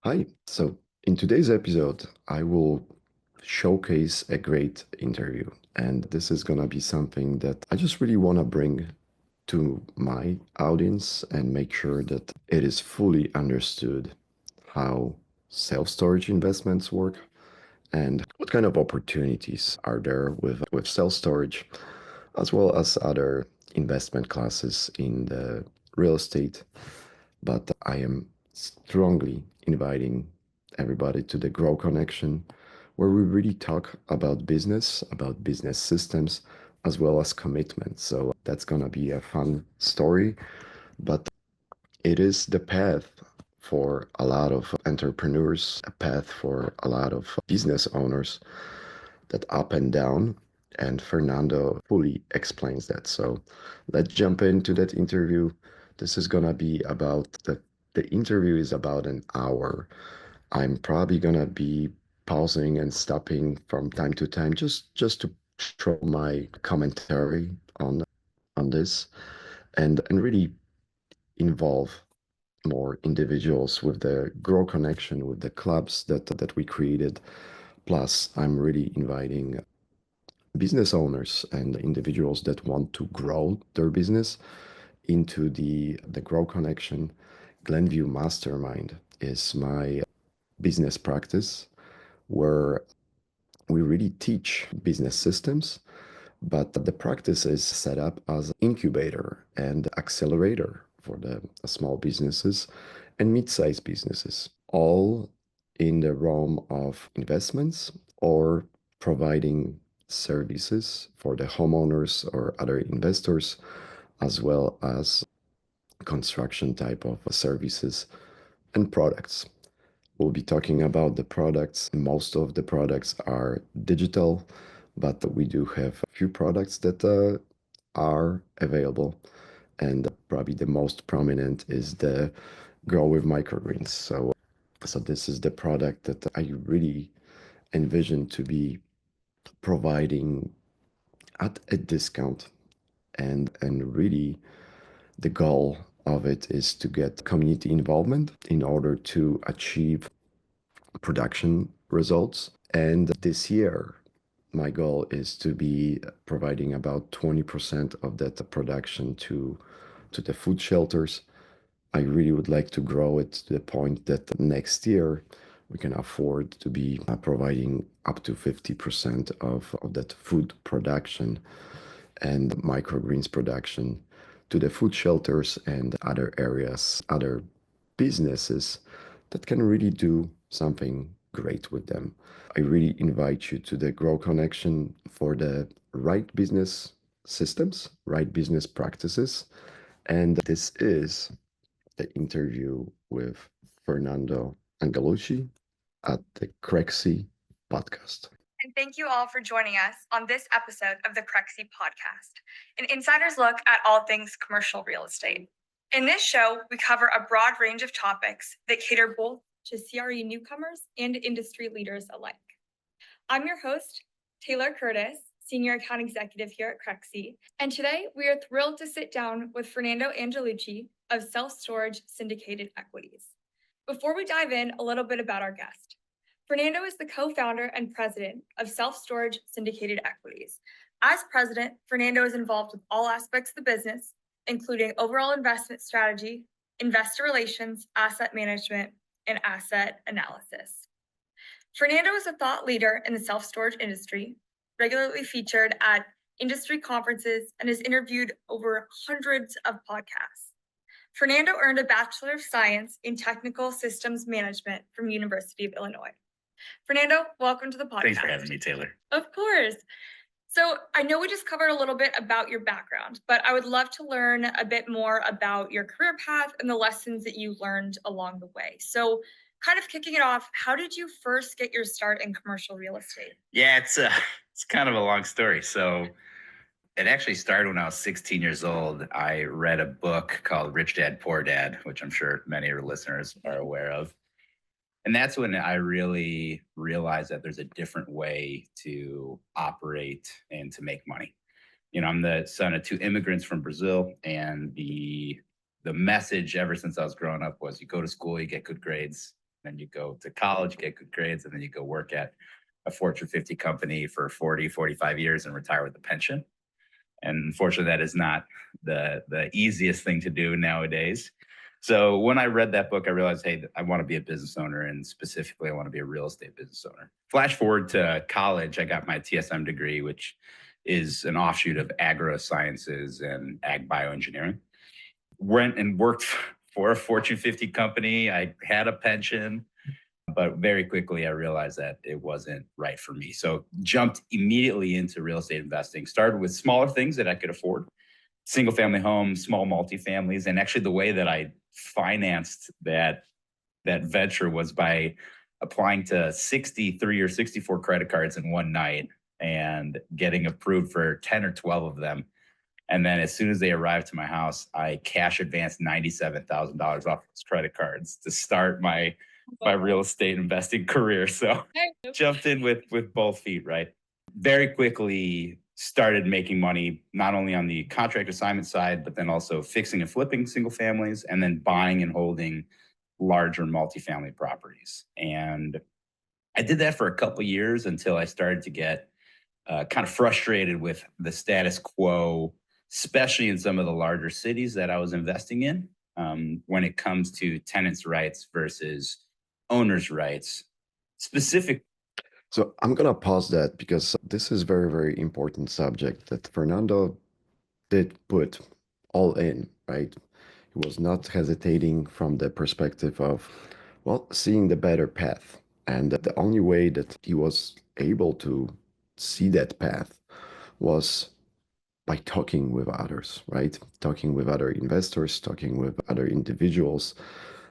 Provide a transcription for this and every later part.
Hi. So, in today's episode, I will showcase a great interview. And this is going to be something that I just really want to bring to my audience and make sure that it is fully understood how self-storage investments work and what kind of opportunities are there with self-storage, as well as other investment classes in the real estate. But I am strongly inviting everybody to the Grow Connection, where we really talk about business systems, as well as commitment. So that's going to be a fun story, but it is the path for a lot of entrepreneurs, a path for a lot of business owners, that up and down. And Fernando fully explains that. So let's jump into that interview. This is gonna be about the interview is about an hour. I'm probably gonna be pausing and stopping from time to time just to throw my commentary on this and really involve more individuals with the Grow Connection, with the clubs that we created. Plus, I'm really inviting business owners and individuals that want to grow their business into the Grow Connection. Glenview Mastermind is my business practice where we really teach business systems, but the practice is set up as incubator and accelerator for the small businesses and mid-sized businesses, all in the realm of investments or providing services for the homeowners or other investors, as well as construction type of services and products. We'll be talking about the products. Most of the products are digital, but we do have a few products that are available. And probably the most prominent is the Grow with Microgreens. So this is the product that I really envision to be providing at a discount. And really the goal of it is to get community involvement in order to achieve production results. And this year, my goal is to be providing about 20% of that production to the food shelters. I really would like to grow it to the point that next year we can afford to be providing up to 50% of that food production and microgreens production to the food shelters and other areas, other businesses that can really do something great with them. I really invite you to the Grow Connection for the right business systems, right business practices. And this is the interview with Fernando Angelucci at the Crexi Podcast. And thank you all for joining us on this episode of the Crexi Podcast, an insider's look at all things commercial real estate. In this show, we cover a broad range of topics that cater both to CRE newcomers and industry leaders alike. I'm your host, Taylor Curtis, Senior Account Executive here at Crexi, and today we are thrilled to sit down with Fernando Angelucci of Self Storage Syndicated Equities. Before we dive in, a little bit about our guest. Fernando is the co-founder and president of Self Storage Syndicated Equities. As president, Fernando is involved with all aspects of the business, including overall investment strategy, investor relations, asset management, and asset analysis. Fernando is a thought leader in the self-storage industry, regularly featured at industry conferences, and has interviewed over hundreds of podcasts. Fernando earned a Bachelor of Science in Technical Systems Management from University of Illinois. Fernando, welcome to the podcast. Thanks for having me, Taylor. Of course. So I know we just covered a little bit about your background, but I would love to learn a bit more about your career path and the lessons that you learned along the way. So kind of kicking it off, how did you first get your start in commercial real estate? Yeah, it's kind of a long story. So it actually started when I was 16 years old. I read a book called Rich Dad, Poor Dad, which I'm sure many of your listeners are aware of. And that's when I really realized that there's a different way to operate and to make money. I'm the son of two immigrants from Brazil, and the message ever since I was growing up was you go to school, you get good grades, Then you go to college, get good grades, and then you go work at a Fortune 50 company for 40, 45 years and retire with a pension. And unfortunately, that is not the easiest thing to do nowadays. So when I read that book, I realized, hey, I want to be a business owner, and specifically, I want to be a real estate business owner. Flash forward to college, I got my TSM degree, which is an offshoot of agro sciences and ag bioengineering. Went and worked for a Fortune 50 company. I had a pension, but very quickly I realized that it wasn't right for me. So jumped immediately into real estate investing. Started with smaller things that I could afford, single family homes, small multifamilies. And actually the way that I financed that venture was by applying to 63 or 64 credit cards in one night and getting approved for 10 or 12 of them. And then as soon as they arrived to my house, I cash advanced $97,000 off those credit cards to start my real estate investing career. So jumped in with both feet, right? Very quickly started making money, not only on the contract assignment side, but then also fixing and flipping single families and then buying and holding larger multifamily properties. And I did that for a couple of years until I started to get kind of frustrated with the status quo, especially in some of the larger cities that I was investing in, when it comes to tenants' rights versus owners' rights. Specific. So I'm gonna pause that because this is very, very important subject that Fernando did put all in, right? He was not hesitating from the perspective of, well, seeing the better path. And the only way that he was able to see that path was by talking with others, right? Talking with other investors, talking with other individuals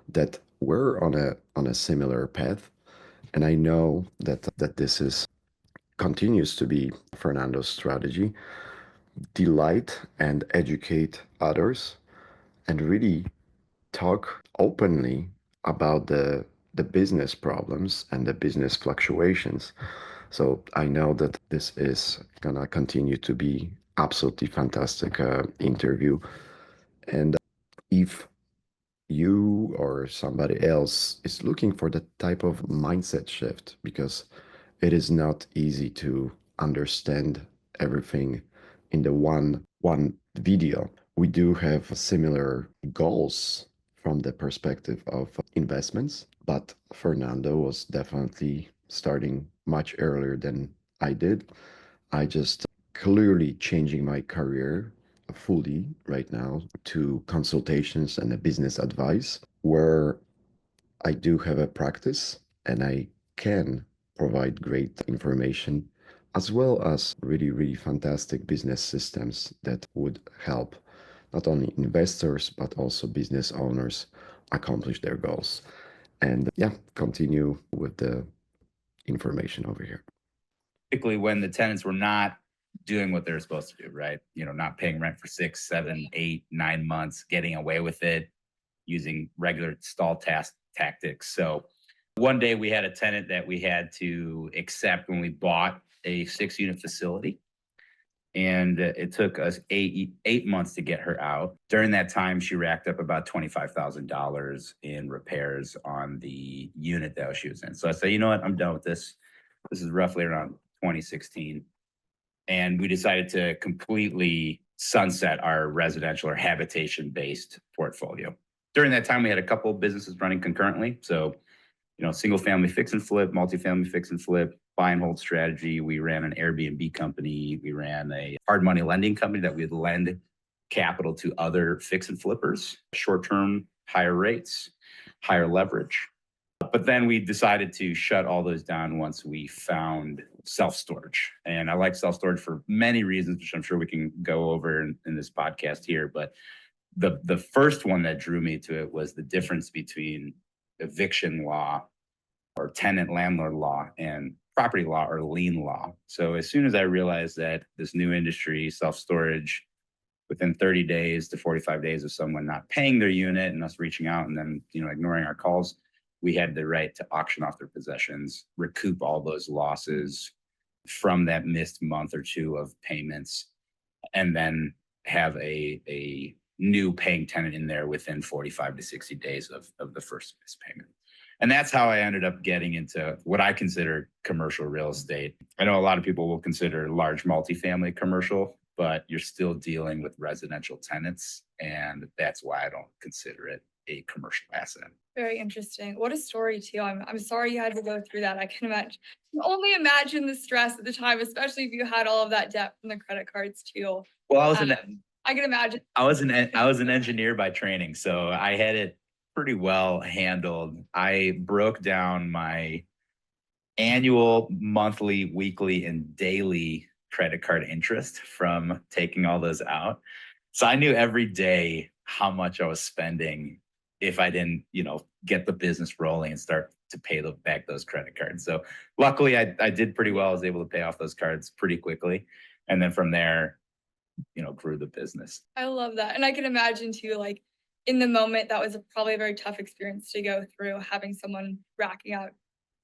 that were on a similar path. And I know that this is continues to be Fernando's strategy. Delight and educate others and really talk openly about the business problems and the business fluctuations. So I know that this is gonna continue to be absolutely fantastic interview. And if you or somebody else is looking for that type of mindset shift, because it is not easy to understand everything in the one video. We do have similar goals from the perspective of investments, but Fernando was definitely starting much earlier than I did. I just clearly changing my career fully right now to consultations and a business advice where I do have a practice and I can provide great information as well as really, really fantastic business systems that would help not only investors but also business owners accomplish their goals. And yeah, continue with the information over here. Particularly when the tenants were not doing what they're supposed to do, right? Not paying rent for 6, 7, 8, 9 months, getting away with it, using regular stall tactics. So one day we had a tenant that we had to accept when we bought a 6-unit facility. And it took us eight months to get her out. During that time, she racked up about $25,000 in repairs on the unit that she was in. So I said, you know what, I'm done with this. This is roughly around 2016. And we decided to completely sunset our residential or habitation-based portfolio. During that time, we had a couple of businesses running concurrently. So, single family fix and flip, multifamily fix and flip, buy and hold strategy. We ran an Airbnb company. We ran a hard money lending company that would lend capital to other fix and flippers, short-term, higher rates, higher leverage. But then we decided to shut all those down once we found self-storage. And I like self-storage for many reasons, which I'm sure we can go over in this podcast here. But the first one that drew me to it was the difference between eviction law or tenant landlord law and property law or lien law. So as soon as I realized that this new industry, self-storage, within 30 days to 45 days of someone not paying their unit and us reaching out and then, ignoring our calls, we had the right to auction off their possessions, recoup all those losses from that missed month or two of payments, and then have a new paying tenant in there within 45 to 60 days of the first missed payment. And that's how I ended up getting into what I consider commercial real estate. I know a lot of people will consider large multifamily commercial, but you're still dealing with residential tenants. And that's why I don't consider it a commercial asset. Very interesting. What a story too. I'm sorry you had to go through that. I can only imagine the stress at the time, especially if you had all of that debt from the credit cards too. Well, I can imagine. I was an engineer by training, so I had it pretty well handled. I broke down my annual, monthly, weekly, and daily credit card interest from taking all those out. So I knew every day how much I was spending if I didn't, get the business rolling and start to pay back those credit cards. So luckily I did pretty well. I was able to pay off those cards pretty quickly. And then from there, grew the business. I love that. And I can imagine too, like in the moment, that was probably a very tough experience to go through, having someone racking out,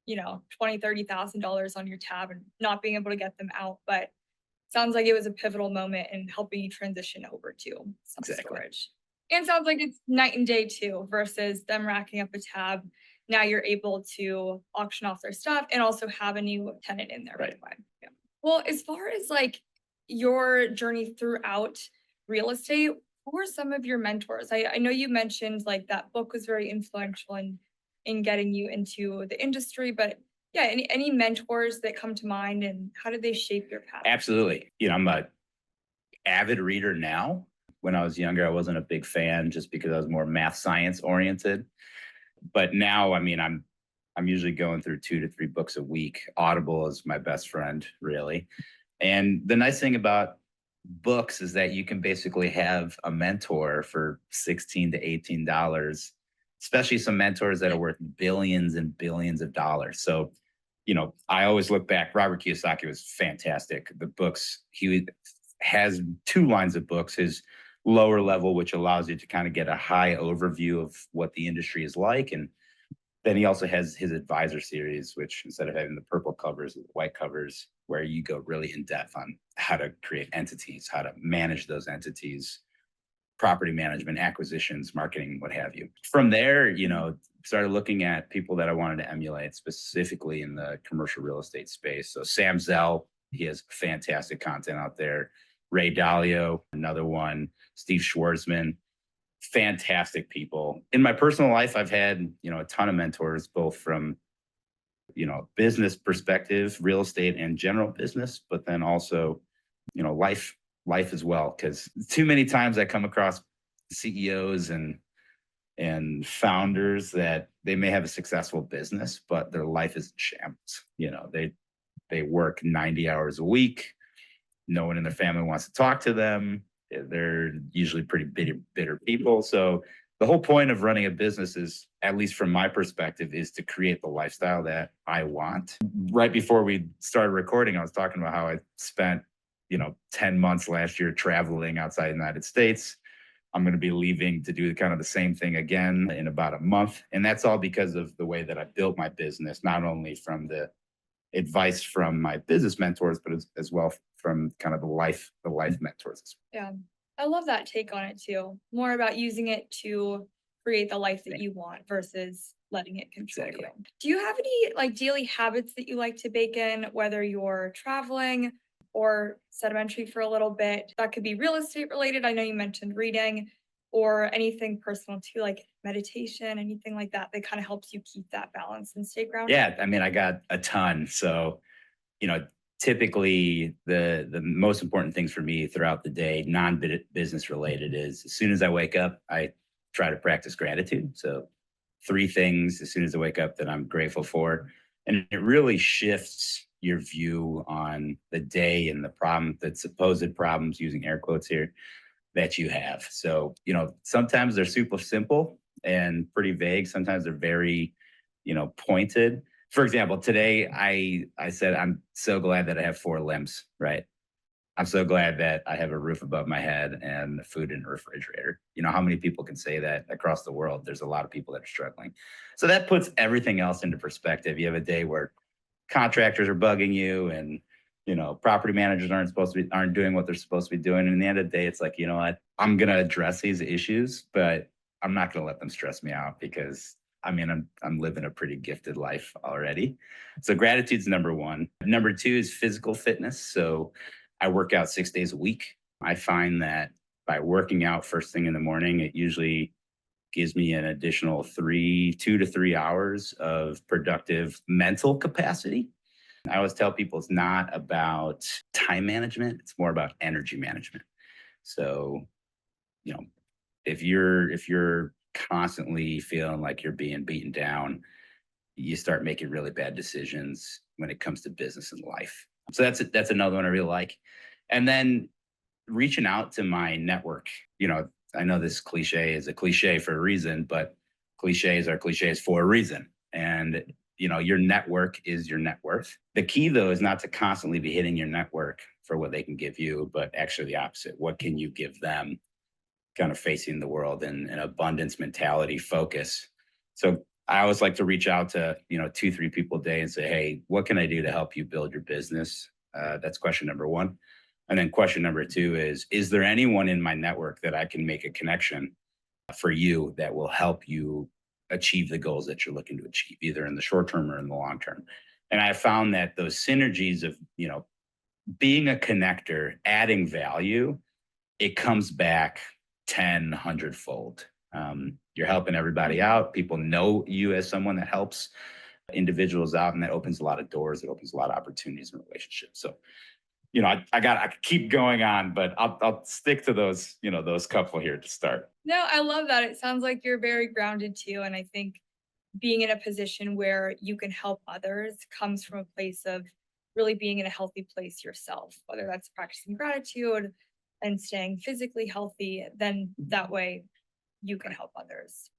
$20,000, $30,000 on your tab and not being able to get them out. But sounds like it was a pivotal moment in helping you transition over to self-storage. And sounds like it's night and day too, versus them racking up a tab. Now you're able to auction off their stuff and also have a new tenant in there. Right. Yeah. Well, as far as like your journey throughout real estate, who were some of your mentors? I know you mentioned like that book was very influential in getting you into the industry, but yeah, any mentors that come to mind, and how did they shape your path? Absolutely. I'm a avid reader now. When I was younger, I wasn't a big fan just because I was more math science oriented. But now, I'm usually going through 2 to 3 books a week. Audible is my best friend, really. And the nice thing about books is that you can basically have a mentor for $16 to $18, especially some mentors that are worth billions and billions of dollars. So, I always look back. Robert Kiyosaki was fantastic. The books, he has 2 lines of books. His lower level, which allows you to kind of get a high overview of what the industry is like. And then he also has his advisor series, which instead of having the purple covers, the white covers, where you go really in depth on how to create entities, how to manage those entities, property management, acquisitions, marketing, what have you. From there, started looking at people that I wanted to emulate, specifically in the commercial real estate space. So Sam Zell, he has fantastic content out there. Ray Dalio, another one. Steve Schwarzman, fantastic people. In my personal life, I've had, a ton of mentors, both from, business perspective, real estate and general business, but then also, life as well. Because too many times I come across CEOs and founders that they may have a successful business, but their life is in shambles. They work 90 hours a week. No one in their family wants to talk to them. They're usually pretty bitter people. So the whole point of running a business is, at least from my perspective, is to create the lifestyle that I want. Right before we started recording, I was talking about how I spent, 10 months last year traveling outside the United States. I'm going to be leaving to do kind of the same thing again in about a month. And that's all because of the way that I built my business, not only from the advice from my business mentors, but as well from kind of the life mentors. Yeah. I love that take on it too. More about using it to create the life that you want versus letting it control you. Do you have any like daily habits that you like to bake in, whether you're traveling or sedimentary for a little bit? That could be real estate related. I know you mentioned reading, or anything personal too, like meditation, anything like that kind of helps you keep that balance and stay grounded. Yeah. I got a ton. So, typically the most important things for me throughout the day, non-business related, is as soon as I wake up, I try to practice gratitude. So 3 things as soon as I wake up that I'm grateful for. And it really shifts your view on the day and the supposed problems, using air quotes here, that you have. So, sometimes they're super simple and pretty vague. Sometimes they're very, pointed. For example, today I said, I'm so glad that I have 4 limbs, right? I'm so glad that I have a roof above my head and food in a refrigerator. How many people can say that across the world? There's a lot of people that are struggling. So that puts everything else into perspective. You have a day where contractors are bugging you, and property managers aren't doing what they're supposed to be doing. And in the end of the day, it's like, you know what? I'm gonna address these issues, but I'm not gonna let them stress me out, because I mean, I'm living a pretty gifted life already. So gratitude's number one. Number two is physical fitness. So I work out 6 days a week. I find that by working out first thing in the morning, it usually gives me an additional 2 to 3 hours of productive mental capacity. I always tell people it's not about time management, it's more about energy management. So, you know, if you're constantly feeling like you're being beaten down, you start making really bad decisions when it comes to business and life. So that's another one I really like. And then reaching out to my network. I know this cliche is a cliche for a reason, but cliches are cliches for a reason. And your network is your net worth. The key though is not to constantly be hitting your network for what they can give you, but actually the opposite. What can you give them? Kind of facing the world in an abundance mentality focus. So I always like to reach out to 2-3 people a day and say, hey, what can I do to help you build your business? That's question number one. And then question number two is there anyone in my network that I can make a connection for you that will help you achieve the goals that you're looking to achieve, either in the short term or in the long term? And I found that those synergies of being a connector, adding value, it comes back 10, 100-fold. You're helping everybody out. People know you as someone that helps individuals out, and that opens a lot of doors. It opens a lot of opportunities and relationships. So, I could keep going on, but I'll stick to those couple here to start. No, I love that. It sounds like you're very grounded too. And I think being in a position where you can help others comes from a place of really being in a healthy place yourself, whether that's practicing gratitude and staying physically healthy, then that way you can help others.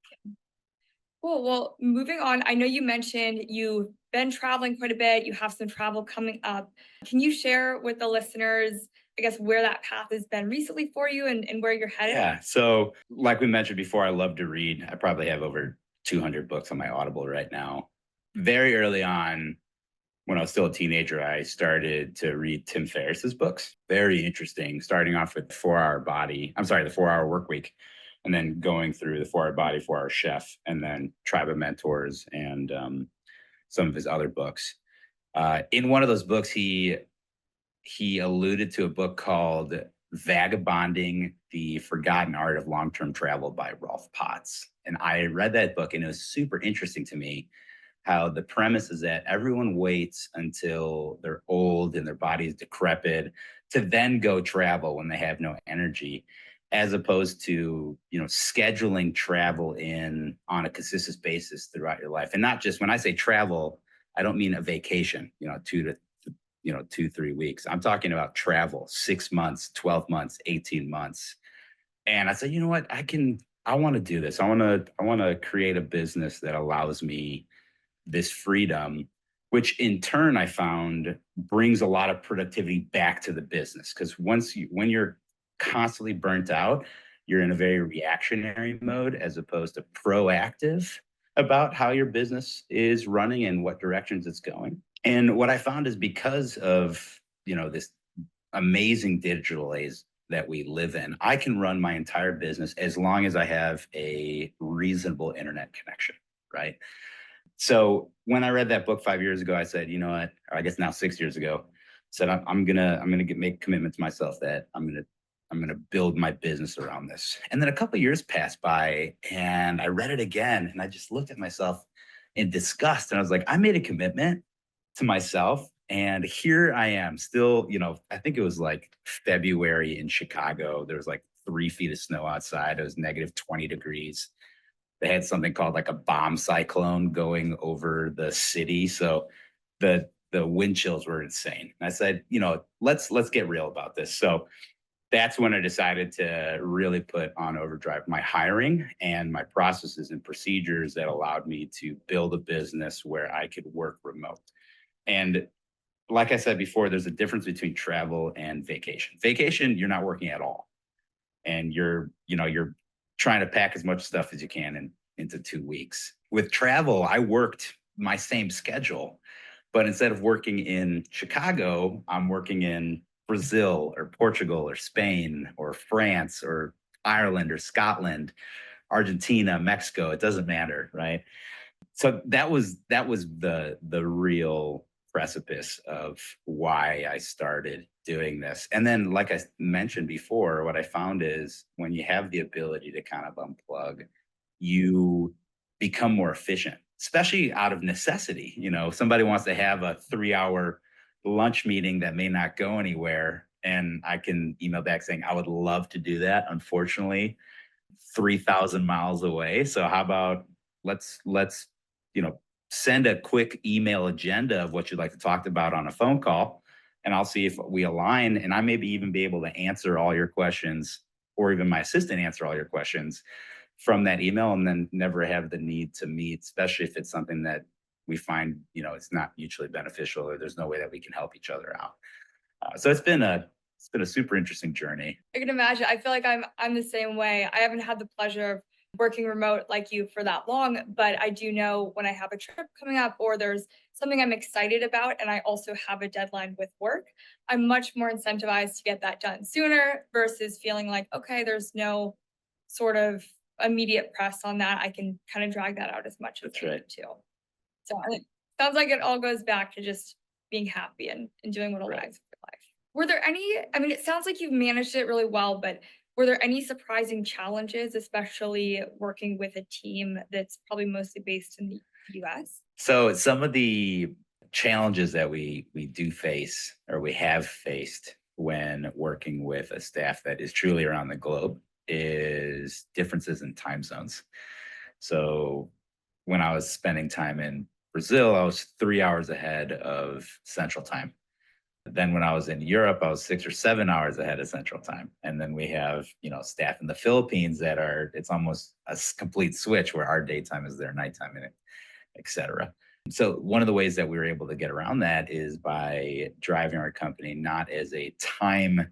Cool. Well, moving on, I know you mentioned you've been traveling quite a bit. You have some travel coming up. Can you share with the listeners, I guess, where that path has been recently for you and where you're headed? Yeah. So, like we mentioned before, I love to read. I probably have over 200 books on my Audible right now. Very early on, when I was still a teenager, I started to read Tim Ferriss's books. Very interesting, starting off with the 4-Hour Work Week, and then going through the 4-Hour Body, 4-Hour Chef, and then Tribe of Mentors and some of his other books. In one of those books, he alluded to a book called Vagabonding, the Forgotten Art of Long-Term Travel by Rolf Potts. And I read that book, and it was super interesting to me how the premise is that everyone waits until they're old and their body is decrepit to then go travel when they have no energy, as opposed to, scheduling travel in on a consistent basis throughout your life. And not just, when I say travel, I don't mean a vacation, 2-3 weeks. I'm talking about travel, 6 months, 12 months, 18 months. And I said, you know what, I want to do this. I want to create a business that allows me this freedom, which in turn I found brings a lot of productivity back to the business. Because when you're constantly burnt out, you're in a very reactionary mode as opposed to proactive about how your business is running and what directions it's going. And what I found is because of, this amazing digital age that we live in, I can run my entire business as long as I have a reasonable internet connection, right? So when I read that book 5 years ago, I said, you know what, or I guess now 6 years ago, I said, I'm gonna make a commitment to myself that I'm gonna build my business around this. And then a couple of years passed by, and I read it again, and I just looked at myself in disgust, and I was like, I made a commitment to myself, and here I am still. I think it was like February in Chicago. There was like 3 feet of snow outside. It was negative 20 degrees. They had something called like a bomb cyclone going over the city. So the wind chills were insane. And I said, let's get real about this. So that's when I decided to really put on overdrive my hiring and my processes and procedures that allowed me to build a business where I could work remote. And like I said before, there's a difference between travel and vacation. Vacation, you're not working at all. And you're trying to pack as much stuff as you can into 2 weeks. With travel, I worked my same schedule, but instead of working in Chicago, I'm working in Brazil or Portugal or Spain or France or Ireland or Scotland, Argentina, Mexico. It doesn't matter, right? So that was the real precipice of why I started doing this. And then, like I mentioned before, what I found is when you have the ability to kind of unplug, you become more efficient, especially out of necessity. If somebody wants to have a 3-hour lunch meeting that may not go anywhere, and I can email back saying, I would love to do that. Unfortunately, 3,000 miles away. So how about let's you know send a quick email agenda of what you'd like to talk about on a phone call, and I'll see if we align, and I maybe even be able to answer all your questions, or even my assistant answer all your questions from that email, and then never have the need to meet, especially if it's something that we find it's not mutually beneficial, or there's no way that we can help each other out. So it's been a super interesting journey. I can imagine. I feel like I'm the same way. I haven't had the pleasure of working remote like you for that long, but I do know when I have a trip coming up or there's something I'm excited about and I also have a deadline with work, I'm much more incentivized to get that done sooner versus feeling like, okay, there's no sort of immediate press on that. I can kind of drag that out as much as That's I right. need to. So it sounds like it all goes back to just being happy and doing what Right. aligns with your life. Were there any, I mean, it sounds like you've managed it really well, but were there any surprising challenges, especially working with a team that's probably mostly based in the US? So some of the challenges that we do face, or we have faced when working with a staff that is truly around the globe, is differences in time zones. So when I was spending time in Brazil, I was 3 hours ahead of Central Time. Then when I was in Europe, I was 6 or 7 hours ahead of Central Time. And then we have, staff in the Philippines that it's almost a complete switch where our daytime is their nighttime, and et cetera. So one of the ways that we were able to get around that is by driving our company not as a time,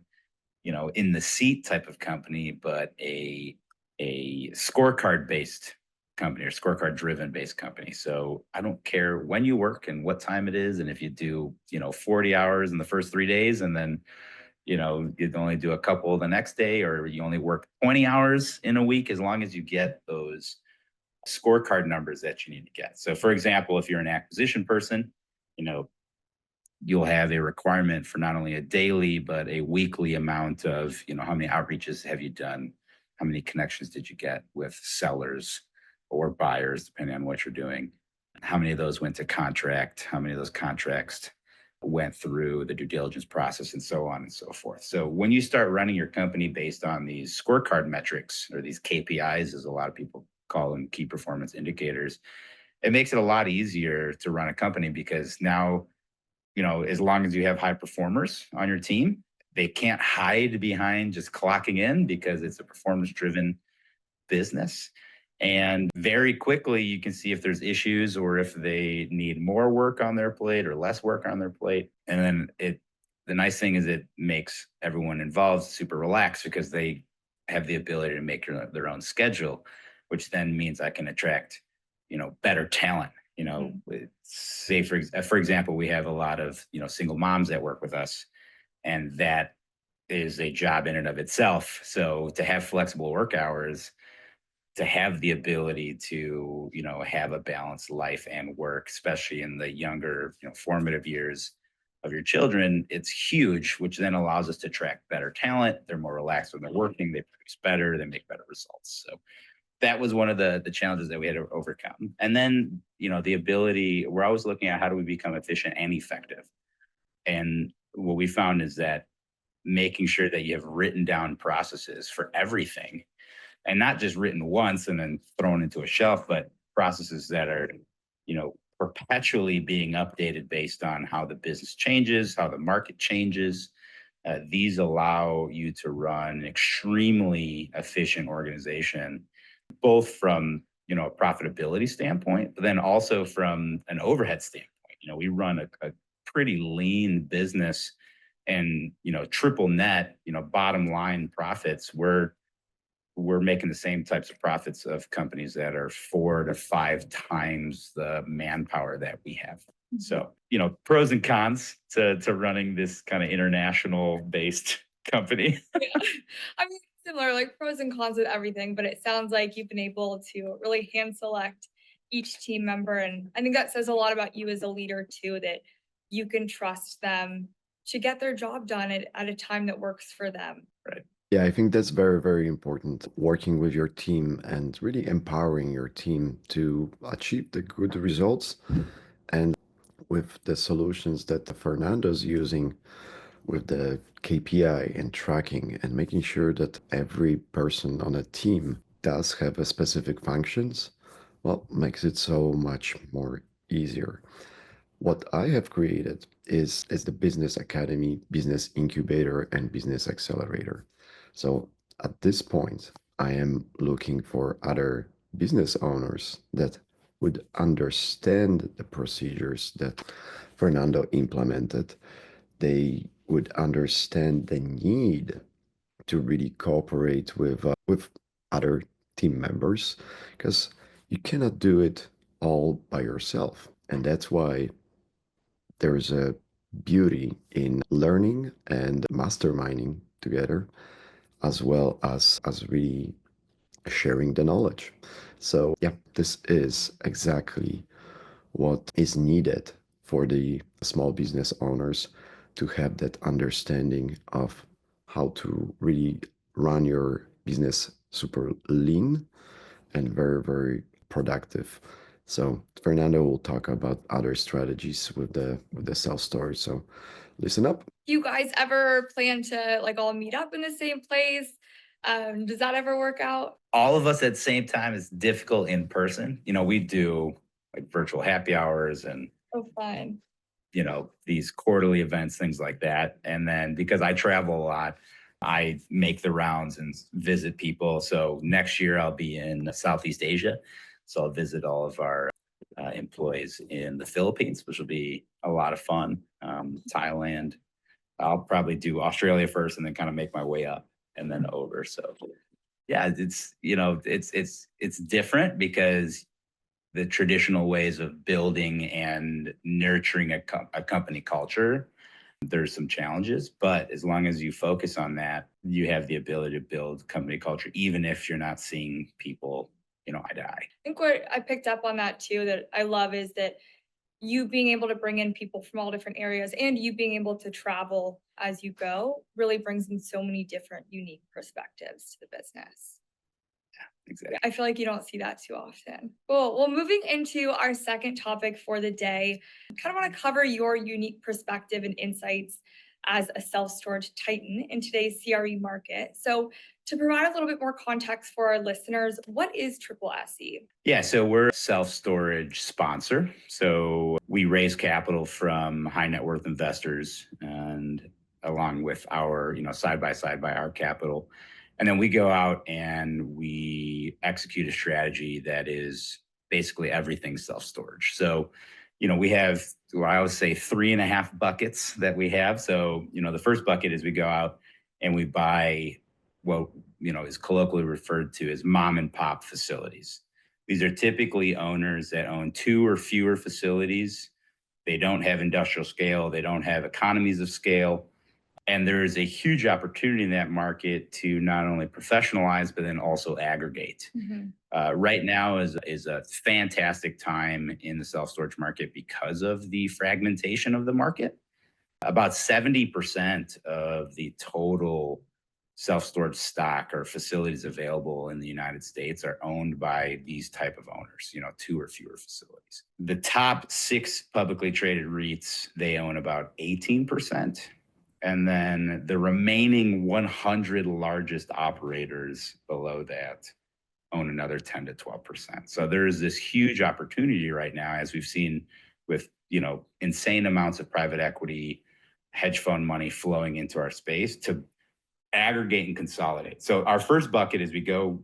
in the seat type of company, but a scorecard based company, or scorecard driven based company. So I don't care when you work and what time it is, and if you do 40 hours in the first 3 days, and then you only do a couple the next day, or you only work 20 hours in a week, as long as you get those scorecard numbers that you need to get. So for example, if you're an acquisition person, you know you'll have a requirement for not only a daily but a weekly amount of how many outreaches have you done, how many connections did you get with sellers or buyers, depending on what you're doing, how many of those went to contract, how many of those contracts went through the due diligence process, and so on and so forth. So when you start running your company based on these scorecard metrics, or these KPIs, as a lot of people call them, key performance indicators, it makes it a lot easier to run a company, because now as long as you have high performers on your team, they can't hide behind just clocking in, because it's a performance driven business. And very quickly, you can see if there's issues, or if they need more work on their plate or less work on their plate. And then the nice thing is it makes everyone involved super relaxed, because they have the ability to make their own schedule, which then means I can attract, better talent. Say for example, we have a lot of single moms that work with us, and that is a job in and of itself. So to have flexible work hours, to have the ability to have a balanced life and work, especially in the younger formative years of your children, it's huge, which then allows us to attract better talent. They're more relaxed when they're working, they produce better, they make better results. So that was one of the challenges that we had to overcome. And then the ability, we're always looking at how do we become efficient and effective. And what we found is that making sure that you have written down processes for everything, and not just written once and then thrown into a shelf, but processes that are, perpetually being updated based on how the business changes, how the market changes. These allow you to run an extremely efficient organization, both from a profitability standpoint, but then also from an overhead standpoint. We run a pretty lean business, and triple net, bottom line profits. We're making the same types of profits of companies that are 4 to 5 times the manpower that we have. So, pros and cons to running this kind of international based company. Yeah. I mean, similar, like pros and cons with everything, but it sounds like you've been able to really hand select each team member. And I think that says a lot about you as a leader too, that you can trust them to get their job done at a time that works for them. Right. Yeah, I think that's very, very important. Working with your team and really empowering your team to achieve the good results. And with the solutions that Fernando's using with the KPI and tracking and making sure that every person on a team does have a specific functions, well, makes it so much more easier. What I have created is the Business Academy, Business Incubator, and Business Accelerator. So at this point, I am looking for other business owners that would understand the procedures that Fernando implemented. They would understand the need to really cooperate with other team members because you cannot do it all by yourself. And that's why there's a beauty in learning and masterminding together, as well as really sharing the knowledge. So yeah, this is exactly what is needed for the small business owners to have that understanding of how to really run your business super lean and very, very productive. So Fernando will talk about other strategies with the self-storage. So listen up. Do you guys ever plan to like all meet up in the same place? Does that ever work out? All of us at the same time is difficult in person. We do like virtual happy hours and So fun. These quarterly events, things like that. And then because I travel a lot, I make the rounds and visit people. So next year I'll be in Southeast Asia. So I'll visit all of our employees in the Philippines, which will be a lot of fun. Thailand. I'll probably do Australia first and then kind of make my way up and then over. So yeah, it's different because the traditional ways of building and nurturing a company culture, there's some challenges, but as long as you focus on that, you have the ability to build company culture, even if you're not seeing people, eye to eye. I think what I picked up on that too, that I love is that you being able to bring in people from all different areas and you being able to travel as you go really brings in so many different unique perspectives to the business. Exactly. I feel like you don't see that too often. Cool. Well, moving into our second topic for the day, I kind of want to cover your unique perspective and insights as a self-storage titan in today's CRE market. So to provide a little bit more context for our listeners, what is Triple SE? Yeah, so we're a self-storage sponsor. So we raise capital from high net worth investors and along with our, side by side by our capital. And then we go out and we execute a strategy that is basically everything self-storage. So, we have, well, I always say 3.5 buckets that we have. So, the first bucket is we go out and we buy what, is colloquially referred to as mom and pop facilities. These are typically owners that own 2 or fewer facilities. They don't have industrial scale. They don't have economies of scale. And there is a huge opportunity in that market to not only professionalize, but then also aggregate. Mm-hmm. Right now is a fantastic time in the self-storage market because of the fragmentation of the market. About 70% of the total self-storage stock or facilities available in the United States are owned by these type of owners, 2 or fewer facilities. The top 6 publicly traded REITs, they own about 18%. And then the remaining 100 largest operators below that own another 10 to 12%. So there is this huge opportunity right now, as we've seen with, insane amounts of private equity, hedge fund money flowing into our space to aggregate and consolidate. So our first bucket is we go,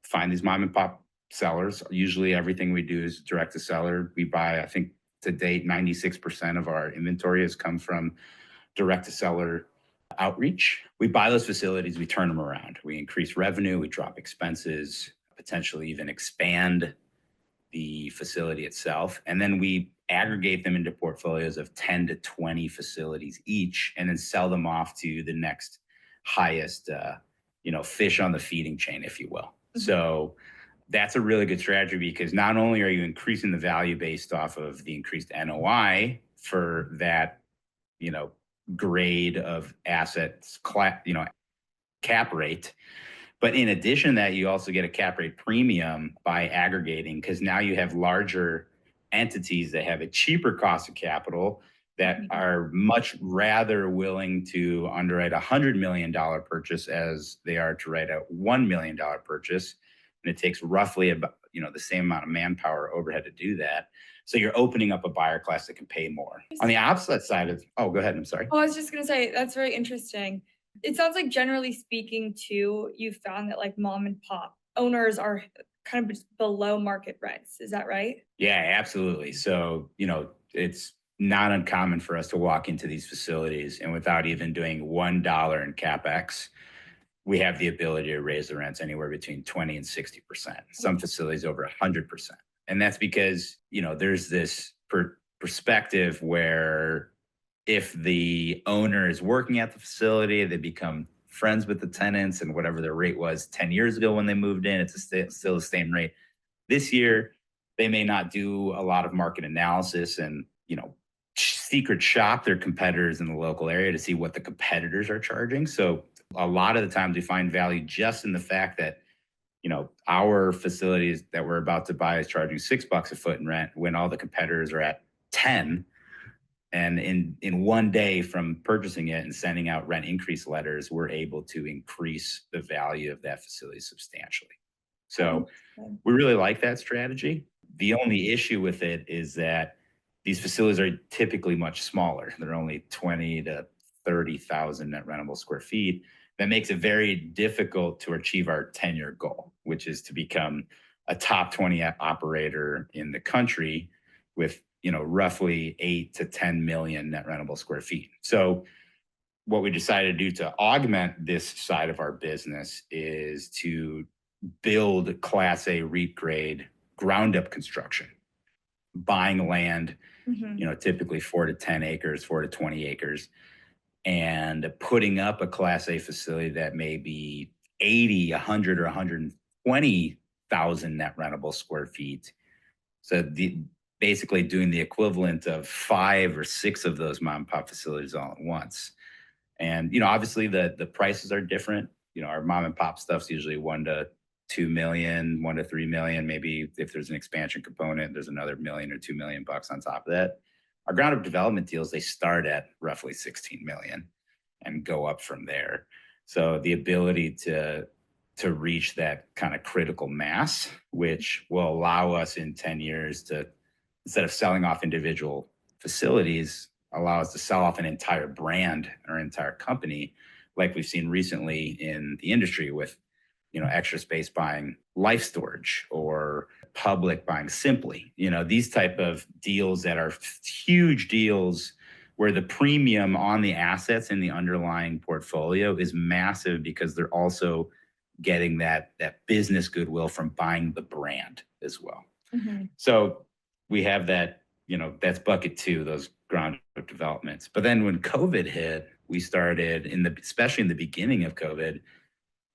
find these mom and pop sellers. Usually everything we do is direct to seller. We buy, I think to date, 96% of our inventory has come from direct to seller outreach. We buy those facilities, we turn them around. We increase revenue, we drop expenses, potentially even expand the facility itself. And then we aggregate them into portfolios of 10 to 20 facilities each, and then sell them off to the next highest, fish on the feeding chain, if you will. Mm-hmm. So that's a really good strategy, because not only are you increasing the value based off of the increased NOI for that, grade of assets, cap rate, but in addition to that, you also get a cap rate premium by aggregating, because now you have larger entities that have a cheaper cost of capital that are much rather willing to underwrite $100 million purchase as they are to write a $1 million purchase. And it takes roughly about, the same amount of manpower overhead to do that. So you're opening up a buyer class that can pay go ahead. I'm sorry. Oh, I was just going to say, that's very interesting. It sounds like, generally speaking, too, you found that like mom and pop owners are kind of below market rents. Is that right? Yeah, absolutely. So, it's not uncommon for us to walk into these facilities, and without even doing $1 in CapEx, we have the ability to raise the rents anywhere between 20 and 60%. Some facilities over 100%. And that's because, there's this perspective where if the owner is working at the facility, they become friends with the tenants, and whatever their rate was 10 years ago when they moved in, it's still the same rate. This year, they may not do a lot of market analysis and, secret shop their competitors in the local area to see what the competitors are charging. So a lot of the times we find value just in the fact that, our facilities that we're about to buy is charging $6 a foot in rent when all the competitors are at 10. And in one day from purchasing it and sending out rent increase letters, we're able to increase the value of that facility substantially. So we really like that strategy. The only issue with it is that these facilities are typically much smaller. They're only 20 to 30,000 net rentable square feet. That makes it very difficult to achieve our 10-year goal, which is to become a top 20 operator in the country with, roughly 8 to 10 million net rentable square feet. So what we decided to do to augment this side of our business is to build Class A REIT grade ground up construction, buying land, typically 4 to 10 acres, 4 to 20 acres, and putting up a Class A facility that may be 80, 100, or 120,000 net rentable square feet. So basically doing the equivalent of 5 or 6 of those mom and pop facilities all at once. And, obviously the prices are different. Our mom and pop stuff's usually 1 to 2 million, 1 to 3 million. Maybe if there's an expansion component, there's another $1 million or $2 million on top of that. Our ground up development deals, they start at roughly 16 million and go up from there. So the ability to reach that kind of critical mass, which will allow us in 10 years to, instead of selling off individual facilities, allow us to sell off an entire brand or entire company, like we've seen recently in the industry with, Extra Space buying Life Storage, or Public buying Simply. These type of deals that are huge deals where the premium on the assets in the underlying portfolio is massive, because they're also getting that business goodwill from buying the brand as well. So we have that, that's bucket 2, those ground up developments. But then when COVID hit, we started especially in the beginning of COVID,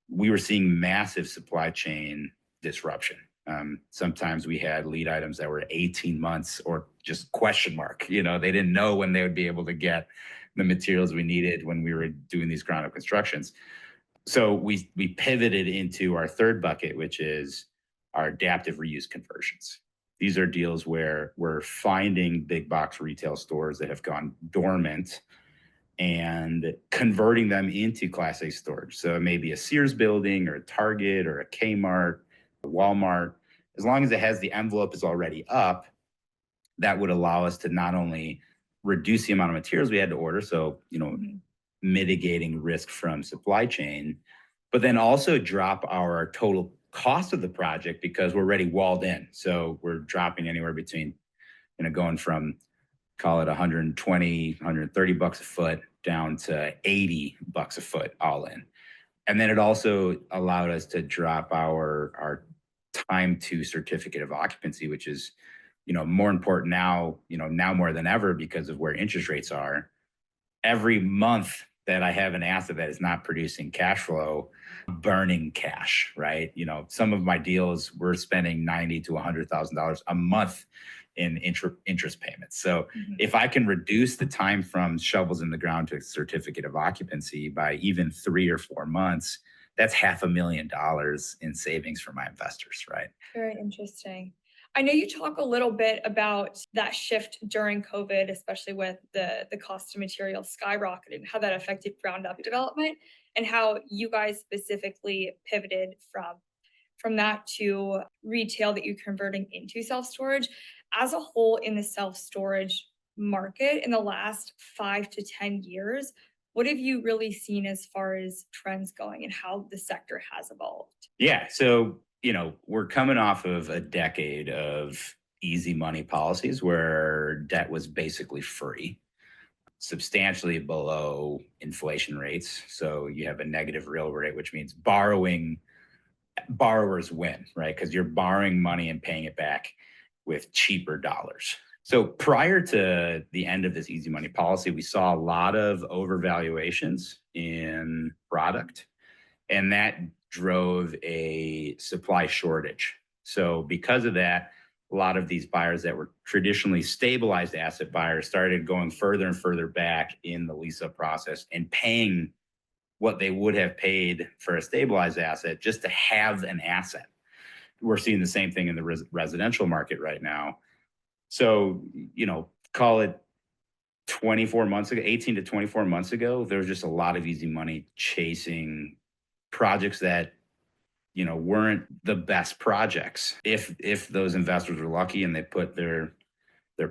we were seeing massive supply chain disruption. Sometimes we had lead items that were 18 months or just question mark. They didn't know when they would be able to get the materials we needed when we were doing these ground up constructions. So we pivoted into our third bucket, which is our adaptive reuse conversions. These are deals where we're finding big box retail stores that have gone dormant and converting them into Class A storage. So it may be a Sears building or a Target or a Kmart, a Walmart. As long as it has the envelope is already up, that would allow us to not only reduce the amount of materials we had to order, so, mitigating risk from supply chain, but then also drop our total cost of the project, because we're already walled in. So we're dropping anywhere between, going from, call it 120, 130 bucks a foot down to 80 bucks a foot all in. And then it also allowed us to drop our time to certificate of occupancy, which is, more important now, now more than ever, because of where interest rates are. Every month that I have an asset that is not producing cash flow, burning cash, right? Some of my deals we're spending $90,000 to $100,000 a month in interest payments. So if I can reduce the time from shovels in the ground to a certificate of occupancy by even 3 or 4 months, that's $500,000 in savings for my investors, right? Very interesting. I know you talk a little bit about that shift during COVID, especially with the cost of materials skyrocketed and how that affected ground up development, and how you guys specifically pivoted from that to retail that you're converting into self-storage. As a whole, in the self-storage market in the last 5 to 10 years, what have you really seen as far as trends going and how the sector has evolved? Yeah. So, we're coming off of a decade of easy money policies where debt was basically free, substantially below inflation rates. So you have a negative real rate, which means borrowers win, right? Because you're borrowing money and paying it back with cheaper dollars. So prior to the end of this easy money policy, we saw a lot of overvaluations in product, and that drove a supply shortage. So because of that, a lot of these buyers that were traditionally stabilized asset buyers started going further and further back in the lease-up process and paying what they would have paid for a stabilized asset just to have an asset. We're seeing the same thing in the residential market right now. So, call it 24 months ago, 18 to 24 months ago, there was just a lot of easy money chasing projects that weren't the best projects. If those investors were lucky and they put their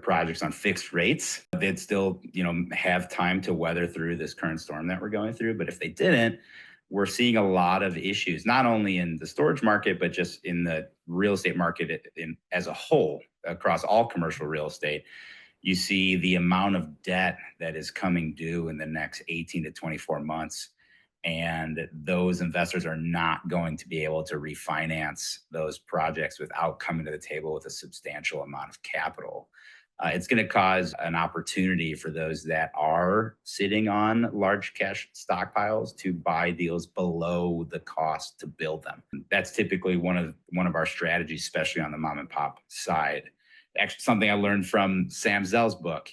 projects on fixed rates, they'd still have time to weather through this current storm that we're going through. But if they didn't, we're seeing a lot of issues, not only in the storage market, but just in the real estate market as a whole, across all commercial real estate. You see the amount of debt that is coming due in the next 18 to 24 months. And those investors are not going to be able to refinance those projects without coming to the table with a substantial amount of capital. It's going to cause an opportunity for those that are sitting on large cash stockpiles to buy deals below the cost to build them. That's typically one of our strategies, especially on the mom and pop side. Actually, something I learned from Sam Zell's book.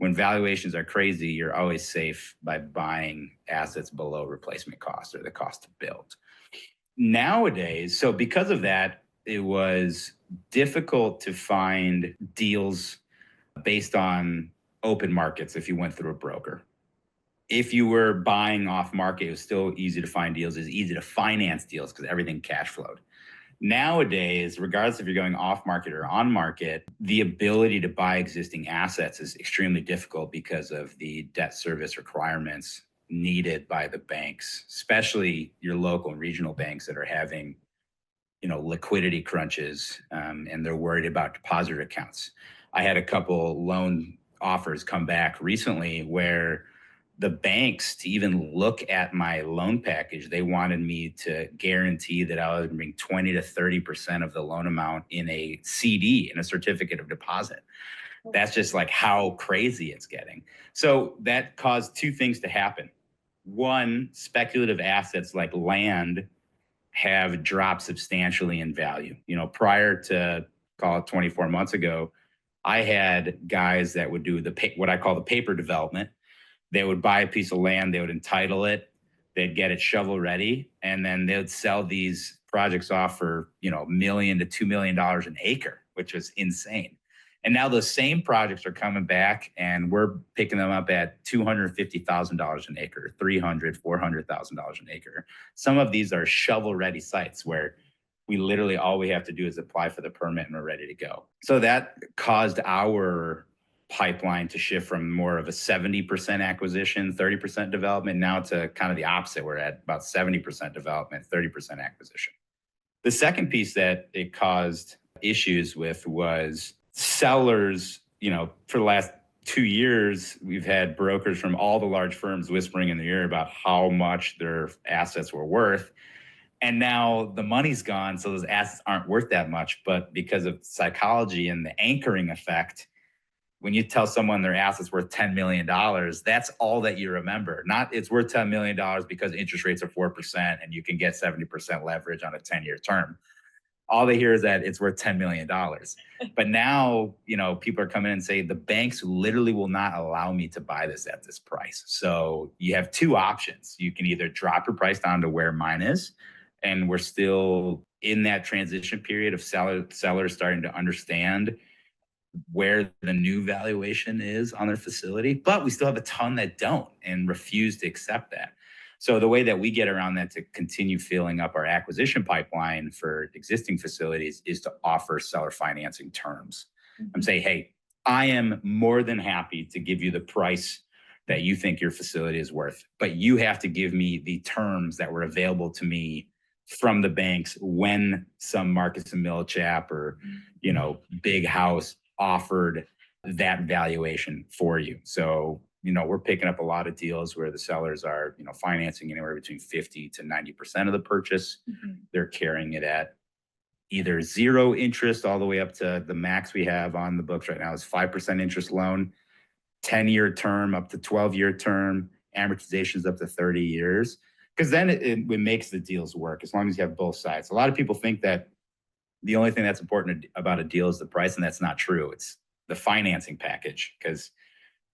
When valuations are crazy, you're always safe by buying assets below replacement cost or the cost to build. Nowadays, so because of that, it was difficult to find deals based on open markets if you went through a broker. If you were buying off market, it was still easy to find deals. It was easy to finance deals because everything cash flowed. Nowadays, regardless if you're going off market or on market, the ability to buy existing assets is extremely difficult because of the debt service requirements needed by the banks, especially your local and regional banks that are having liquidity crunches, and they're worried about deposit accounts. I had a couple loan offers come back recently where the banks, to even look at my loan package, they wanted me to guarantee that I would bring 20 to 30% of the loan amount in a CD, in a certificate of deposit. That's just like how crazy it's getting. So that caused two things to happen. One, speculative assets like land have dropped substantially in value. Prior to, call it 24 months ago, I had guys that would do what I call the paper development. They would buy a piece of land, they would entitle it, they'd get it shovel ready, and then they would sell these projects off for $1 million to $2 million an acre, which was insane. And now those same projects are coming back, and we're picking them up at $250,000 an acre, $300,000, $400,000 an acre. Some of these are shovel-ready sites where we literally all we have to do is apply for the permit and we're ready to go. So that caused our pipeline to shift from more of a 70% acquisition, 30% development, now to kind of the opposite. We're at about 70% development, 30% acquisition. The second piece that it caused issues with was sellers. For the last 2 years, we've had brokers from all the large firms whispering in the ear about how much their assets were worth. And now the money's gone, so those assets aren't worth that much. But because of psychology and the anchoring effect, when you tell someone their asset's worth $10 million, that's all that you remember. Not it's worth $10 million because interest rates are 4% and you can get 70% leverage on a 10-year term. All they hear is that it's worth $10 million. But now, people are coming in and say the banks literally will not allow me to buy this at this price. So you have two options. You can either drop your price down to where mine is, and we're still in that transition period of sellers starting to understand where the new valuation is on their facility, but we still have a ton that don't and refuse to accept that. So the way that we get around that to continue filling up our acquisition pipeline for existing facilities is to offer seller financing terms. I'm saying, hey, I am more than happy to give you the price that you think your facility is worth, but you have to give me the terms that were available to me from the banks when some Marcus and Millichap or, big house offered that valuation for you. So, we're picking up a lot of deals where the sellers are, financing anywhere between 50 to 90% of the purchase. They're carrying it at either zero interest all the way up to the max we have on the books right now is 5% interest loan, 10-year term up to 12-year term, amortizations up to 30 years. Because then it makes the deals work as long as you have both sides. A lot of people think that the only thing that's important about a deal is the price, and that's not true. It's the financing package. Because,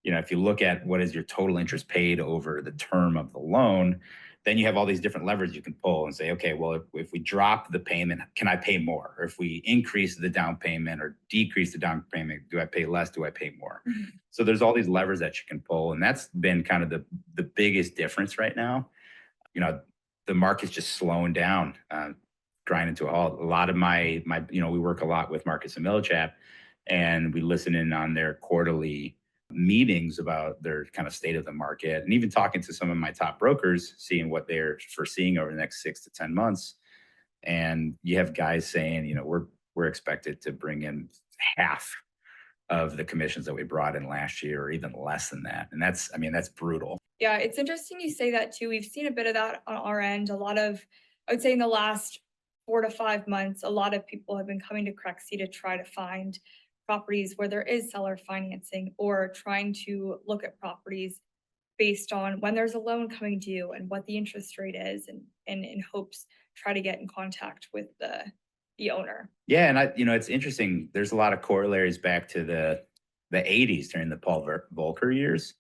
if you look at what is your total interest paid over the term of the loan, then you have all these different levers you can pull and say, okay, well, if we drop the payment, can I pay more? Or if we increase the down payment or decrease the down payment, do I pay less? Do I pay more? So there's all these levers that you can pull. And that's been kind of the biggest difference right now. The market's just slowing down, grinding to a halt. A lot of my, we work a lot with Marcus and Millichap, and we listen in on their quarterly meetings about their kind of state of the market, and even talking to some of my top brokers, seeing what they're foreseeing over the next 6 to 10 months. And you have guys saying, we're expected to bring in half of the commissions that we brought in last year, or even less than that. And that's brutal. Yeah, it's interesting you say that too. We've seen a bit of that on our end. A lot of, I would say in the last 4 to 5 months, a lot of people have been coming to Crexi to try to find properties where there is seller financing, or trying to look at properties based on when there's a loan coming due and what the interest rate is, and in hopes try to get in contact with the owner. Yeah, and it's interesting. There's a lot of corollaries back to the 80s during the Paul Volcker years.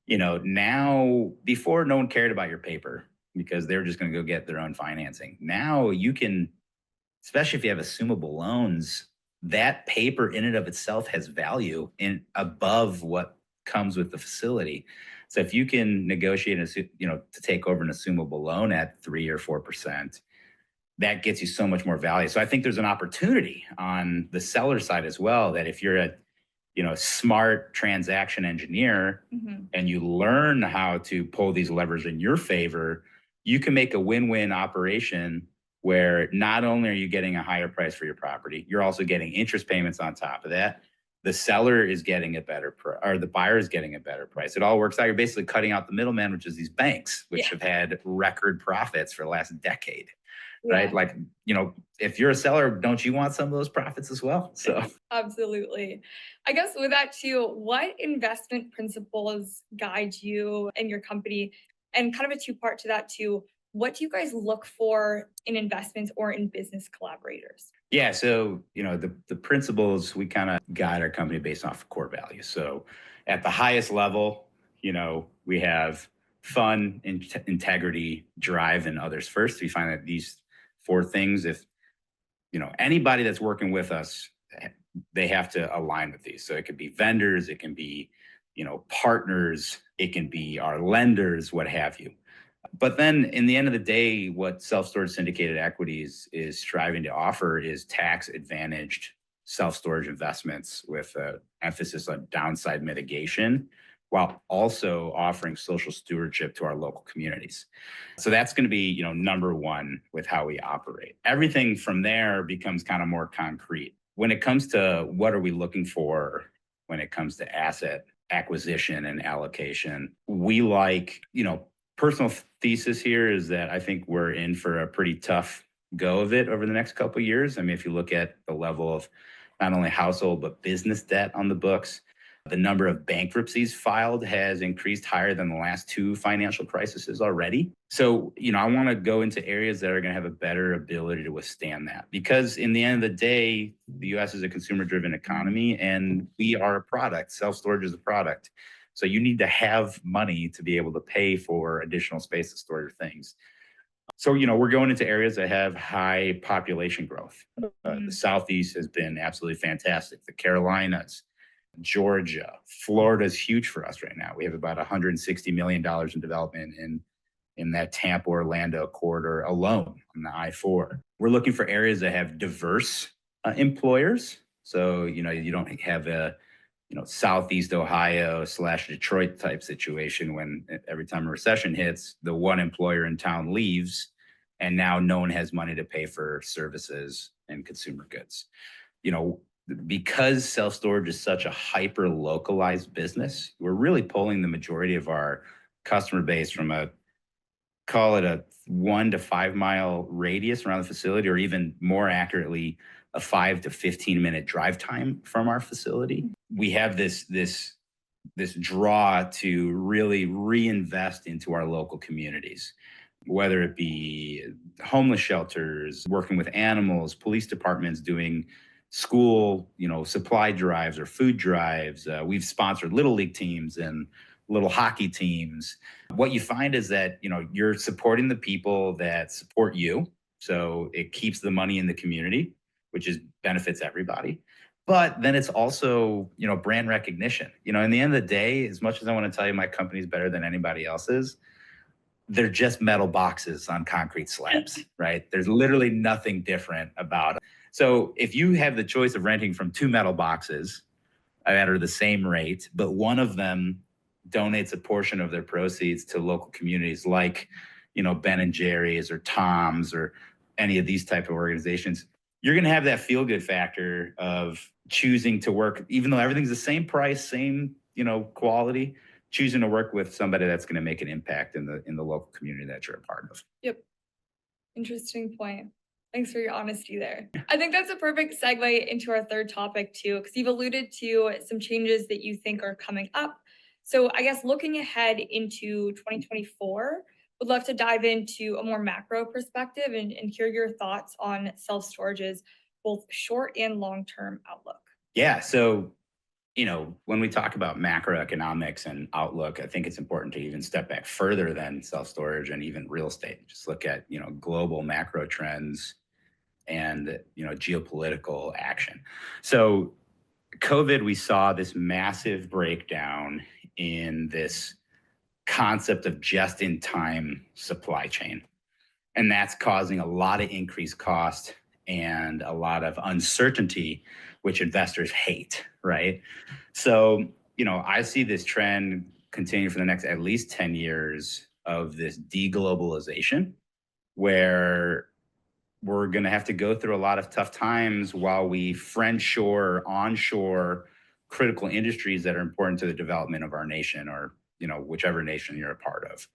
Now, before, no one cared about your paper because they were just going to go get their own financing. Now you can, especially if you have assumable loans, that paper in and of itself has value in above what comes with the facility. So if you can negotiate, to take over an assumable loan at 3 or 4%, that gets you so much more value. So I think there's an opportunity on the seller side as well, that if you're a smart transaction engineer and you learn how to pull these levers in your favor, you can make a win-win operation where not only are you getting a higher price for your property, you're also getting interest payments on top of that. The seller is getting a better or the buyer is getting a better price. It all works out. You're basically cutting out the middleman, which is these banks, which have had record profits for the last decade. Right? Like, if you're a seller, don't you want some of those profits as well? So Absolutely. I guess with that too, what investment principles guide you and your company? And kind of a two-part to that too, what do you guys look for in investments or in business collaborators? Yeah, so, the principles, we kind of guide our company based off of core values. So at the highest level, we have fun, integrity, drive, and others first. We find that these 4 things, if anybody that's working with us, they have to align with these. So it could be vendors, it can be partners, it can be our lenders, what have you. But then in the end of the day, what self-storage syndicated equities is striving to offer is tax advantaged self-storage investments with an emphasis on downside mitigation, while also offering social stewardship to our local communities. So that's going to be, number one with how we operate. Everything from there becomes kind of more concrete. When it comes to what are we looking for when it comes to asset acquisition and allocation, we like, personal thesis here is that I think we're in for a pretty tough go of it over the next couple of years. I mean, if you look at the level of not only household, but business debt on the books, The number of bankruptcies filed has increased higher than the last two financial crises already. So, I want to go into areas that are going to have a better ability to withstand that. Because in the end of the day, the US is a consumer-driven economy and we are a product. Self-storage is a product. So you need to have money to be able to pay for additional space to store your things. So, we're going into areas that have high population growth. The Southeast has been absolutely fantastic. The Carolinas, Georgia, Florida is huge for us right now. We have about $160 million in development in that Tampa, Orlando corridor alone on the I-4. We're looking for areas that have diverse employers. So, you don't have a Southeast Ohio / Detroit type situation when every time a recession hits, the one employer in town leaves and now no one has money to pay for services and consumer goods. Because self-storage is such a hyper localized business, we're really pulling the majority of our customer base from call it a 1 to 5 mile radius around the facility, or even more accurately, a 5 to 15 minute drive time from our facility. We have this draw to really reinvest into our local communities, whether it be homeless shelters, working with animals, police departments doing school, supply drives or food drives. We've sponsored little league teams and little hockey teams. What you find is that, you're supporting the people that support you. So it keeps the money in the community, which benefits everybody. But then it's also, brand recognition. In the end of the day, as much as I want to tell you my company's better than anybody else's, they're just metal boxes on concrete slabs, right? There's literally nothing different about it. So if you have the choice of renting from two metal boxes that are the same rate, but one of them donates a portion of their proceeds to local communities like, Ben and Jerry's or Tom's or any of these type of organizations, you're going to have that feel-good factor of choosing to work, even though everything's the same price, same, quality, choosing to work with somebody that's going to make an impact in the local community that you're a part of. Yep. Interesting point. Thanks for your honesty there. I think that's a perfect segue into our third topic too, because you've alluded to some changes that you think are coming up. So I guess looking ahead into 2024, would love to dive into a more macro perspective and hear your thoughts on self-storage's both short and long-term outlook. Yeah. So, when we talk about macroeconomics and outlook, I think it's important to even step back further than self-storage and even real estate. Just look at, global macro trends and, geopolitical action. So COVID, we saw this massive breakdown in this concept of just-in-time supply chain. And that's causing a lot of increased cost and a lot of uncertainty, which investors hate, right? So, I see this trend continue for the next at least 10 years of this deglobalization, where we're going to have to go through a lot of tough times while we friendshore, onshore critical industries that are important to the development of our nation or, whichever nation you're a part of.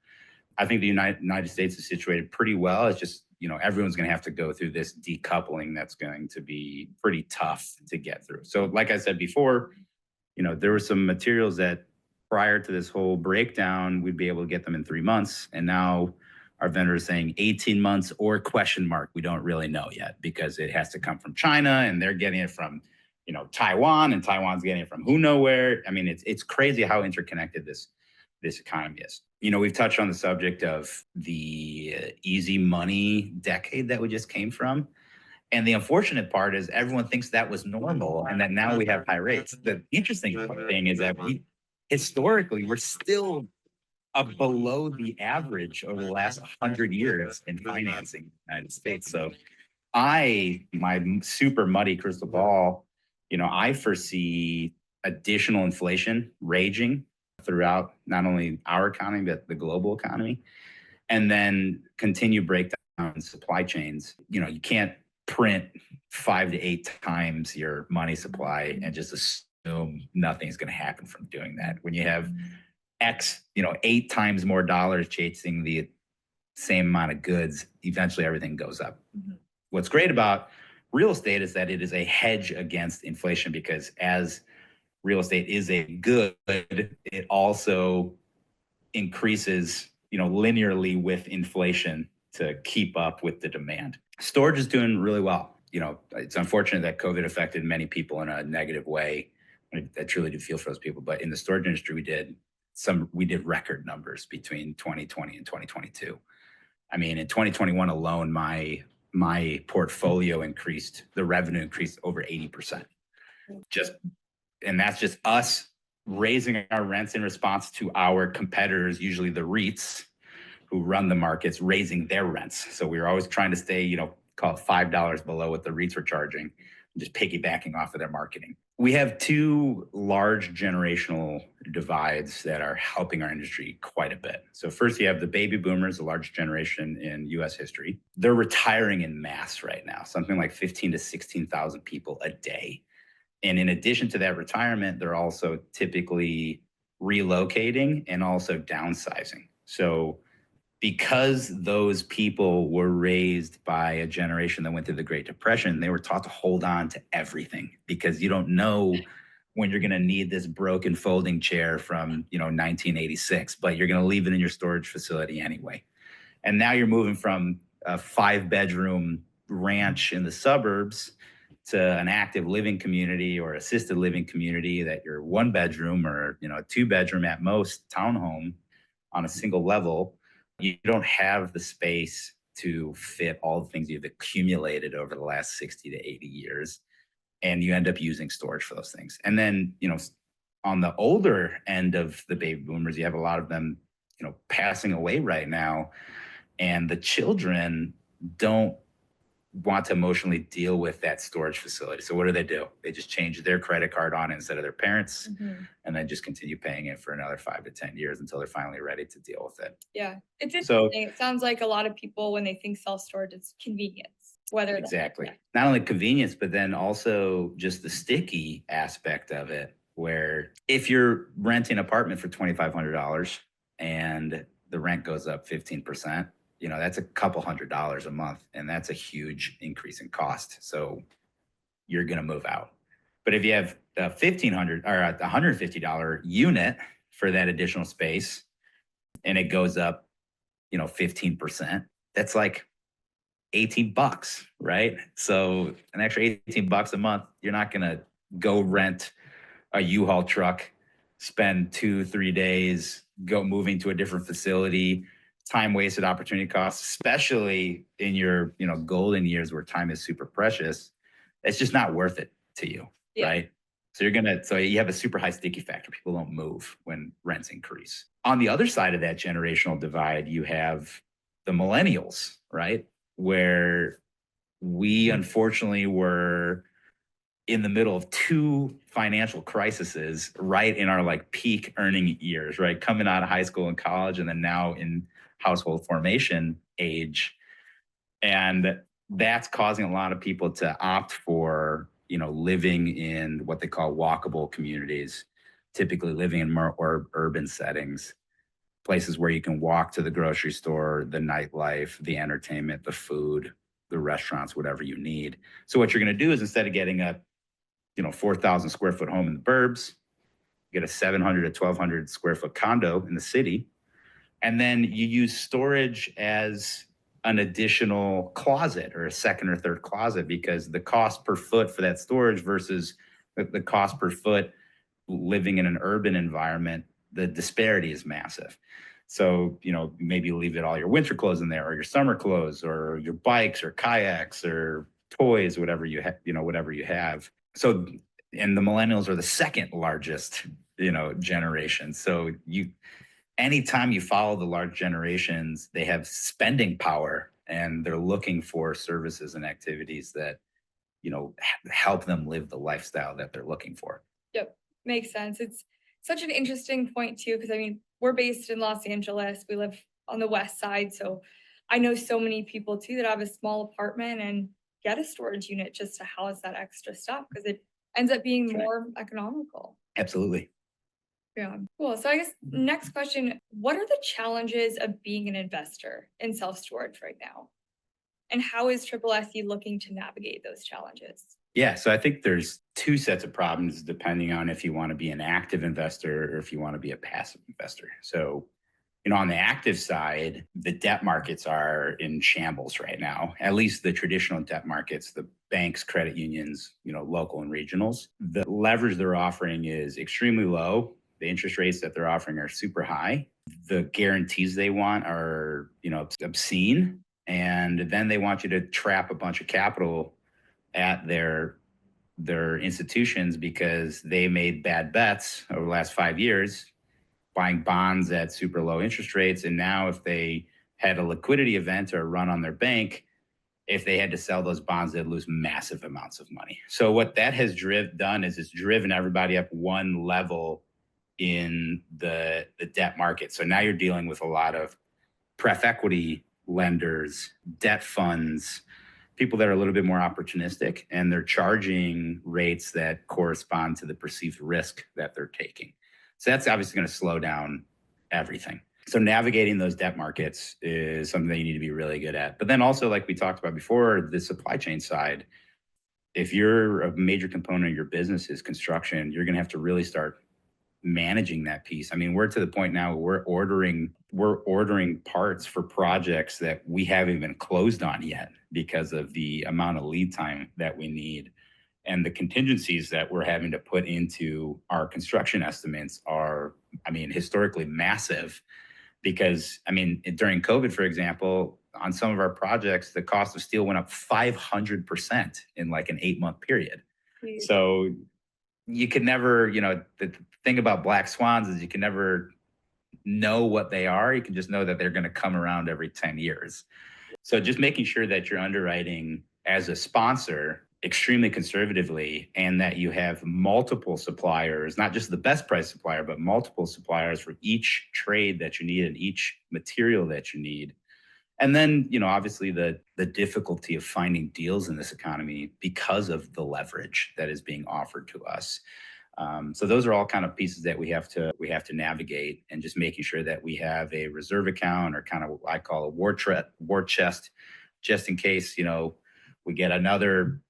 I think the United States is situated pretty well. It's just, everyone's going to have to go through this decoupling that's going to be pretty tough to get through. So like I said before, there were some materials that prior to this whole breakdown, we'd be able to get them in 3 months. And now our vendor is saying 18 months or question mark. We don't really know yet because it has to come from China and they're getting it from, Taiwan, and Taiwan's getting it from who know where. I mean, it's crazy how interconnected this economy is. We've touched on the subject of the easy money decade that we just came from. And the unfortunate part is everyone thinks that was normal and that now we have high rates. The interesting thing is that historically, we're still below the average over the last 100 years in financing in the United States. So my super muddy crystal ball, I foresee additional inflation raging throughout not only our economy, but the global economy, and then continue breakdown in supply chains. You can't print 5 to 8 times your money supply and just assume nothing's going to happen from doing that. When you have 8 times more dollars chasing the same amount of goods, eventually everything goes up. Mm-hmm. What's great about real estate is that it is a hedge against inflation, because as real estate is a good, it also increases, linearly with inflation to keep up with the demand. Storage is doing really well. It's unfortunate that COVID affected many people in a negative way. I truly do feel for those people, but in the storage industry, we did record numbers between 2020 and 2022. I mean, in 2021 alone, my portfolio the revenue increased over 80%. And that's just us raising our rents in response to our competitors, usually the REITs who run the markets, raising their rents. So we were always trying to stay, call it $5 below what the REITs were charging, just piggybacking off of their marketing. We have two large generational divides that are helping our industry quite a bit. So first, you have the baby boomers, the largest generation in US history. They're retiring in mass right now, something like 15 to 16,000 people a day. And in addition to that retirement, they're also typically relocating and also downsizing. So because those people were raised by a generation that went through the Great Depression, they were taught to hold on to everything because you don't know when you're going to need this broken folding chair from 1986, but you're going to leave it in your storage facility anyway. And now you're moving from a 5-bedroom ranch in the suburbs to an active living community or assisted living community that you're 1-bedroom or a 2-bedroom at most townhome on a single level. You don't have the space to fit all the things you've accumulated over the last 60 to 80 years. And you end up using storage for those things. And then, on the older end of the baby boomers, you have a lot of them, passing away right now. And the children don't want to emotionally deal with that storage facility. So what do? They just change their credit card on instead of their parents, and then just continue paying it for another 5 to 10 years until they're finally ready to deal with it. Yeah, it's interesting. It sounds like a lot of people, when they think self-storage, it's convenience. Exactly. Not only convenience, but then also just the sticky aspect of it, where if you're renting an apartment for $2,500 and the rent goes up 15%, that's a couple $100 a month, and that's a huge increase in cost. So you're going to move out. But if you have a $1,500 or a $150 unit for that additional space, and it goes up, 15%, that's like $18, right? So an extra $18 a month, you're not going to go rent a U-Haul truck, spend 2-3 days, go moving to a different facility, time wasted, opportunity costs, especially in your, golden years where time is super precious. It's just not worth it to you, right? So you have a super high sticky factor. People don't move when rents increase. On the other side of that generational divide, you have the millennials, right? Where we unfortunately were in the middle of 2 financial crises right in our peak earning years, right? Coming out of high school and college, and then now in household formation age. And that's causing a lot of people to opt for, living in what they call walkable communities, typically living in more urban settings, places where you can walk to the grocery store, the nightlife, the entertainment, the food, the restaurants, whatever you need. So what you're going to do is, instead of getting a 4,000 square foot home in the burbs, get a 700 to 1,200 square foot condo in the city. And then you use storage as an additional closet or a second or third closet, because the cost per foot for that storage versus the cost per foot living in an urban environment, the disparity is massive. So, maybe you leave all your winter clothes in there, or your summer clothes, or your bikes or kayaks or toys, whatever you have. So, and the millennials are the second largest, generation. So anytime you follow the large generations, they have spending power, and they're looking for services and activities that, help them live the lifestyle that they're looking for. Yep. Makes sense. It's such an interesting point too, because we're based in Los Angeles. We live on the west side. So I know so many people too that have a small apartment and get a storage unit just to house that extra stuff, because it ends up being more economical. Absolutely. Yeah, cool. So I guess next question, what are the challenges of being an investor in self-storage right now? And how is Triple SE looking to navigate those challenges? Yeah, so I think there's two sets of problems depending on if you want to be an active investor or if you want to be a passive investor. So, on the active side, the debt markets are in shambles right now, at least the traditional debt markets, the banks, credit unions, local and regionals. The leverage they're offering is extremely low. The interest rates that they're offering are super high. The guarantees they want are, obscene. And then they want you to trap a bunch of capital at their institutions because they made bad bets over the last 5 years buying bonds at super low interest rates. And now if they had a liquidity event or a run on their bank, if they had to sell those bonds, they'd lose massive amounts of money. So what that has done is it's driven everybody up one level in the debt market. So now you're dealing with a lot of pref equity lenders, debt funds, people that are a little bit more opportunistic, and they're charging rates that correspond to the perceived risk that they're taking. So that's obviously going to slow down everything. So navigating those debt markets is something that you need to be really good at. But then also, like we talked about before, the supply chain side, if you're a major component of your business is construction, you're going to have to really start managing that piece. I mean, we're to the point now where we're ordering parts for projects that we haven't even closed on yet because of the amount of lead time that we need. And the contingencies that we're having to put into our construction estimates are, historically massive because, during COVID, for example, on some of our projects, the cost of steel went up 500% in like an 8-month period. So you could never, the thing about black swans is you can never know what they are. You can just know that they're going to come around every 10 years. So just making sure that you're underwriting as a sponsor extremely conservatively and that you have multiple suppliers, not just the best price supplier, but multiple suppliers for each trade that you need and each material that you need. And then, obviously the difficulty of finding deals in this economy because of the leverage that is being offered to us. So those are all kind of pieces that we have to navigate, and just making sure that we have a reserve account or kind of what I call a war chest, just in case, we get another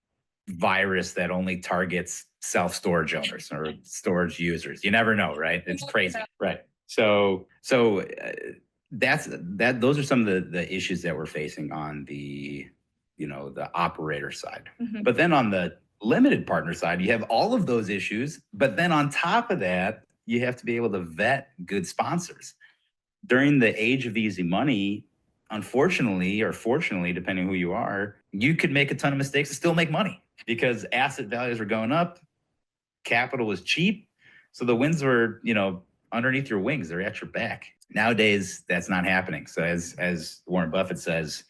virus that only targets self-storage owners or storage users. You never know, right? It's crazy, right? So those are some of the issues that we're facing on the the operator side. Mm-hmm. But then on the limited partner side, you have all of those issues, but then on top of that, you have to be able to vet good sponsors. During the age of easy money, unfortunately or fortunately, depending who you are, you could make a ton of mistakes and still make money because asset values were going up, capital was cheap, so the winds were underneath your wings, they're at your back. Nowadays, that's not happening. So as Warren Buffett says,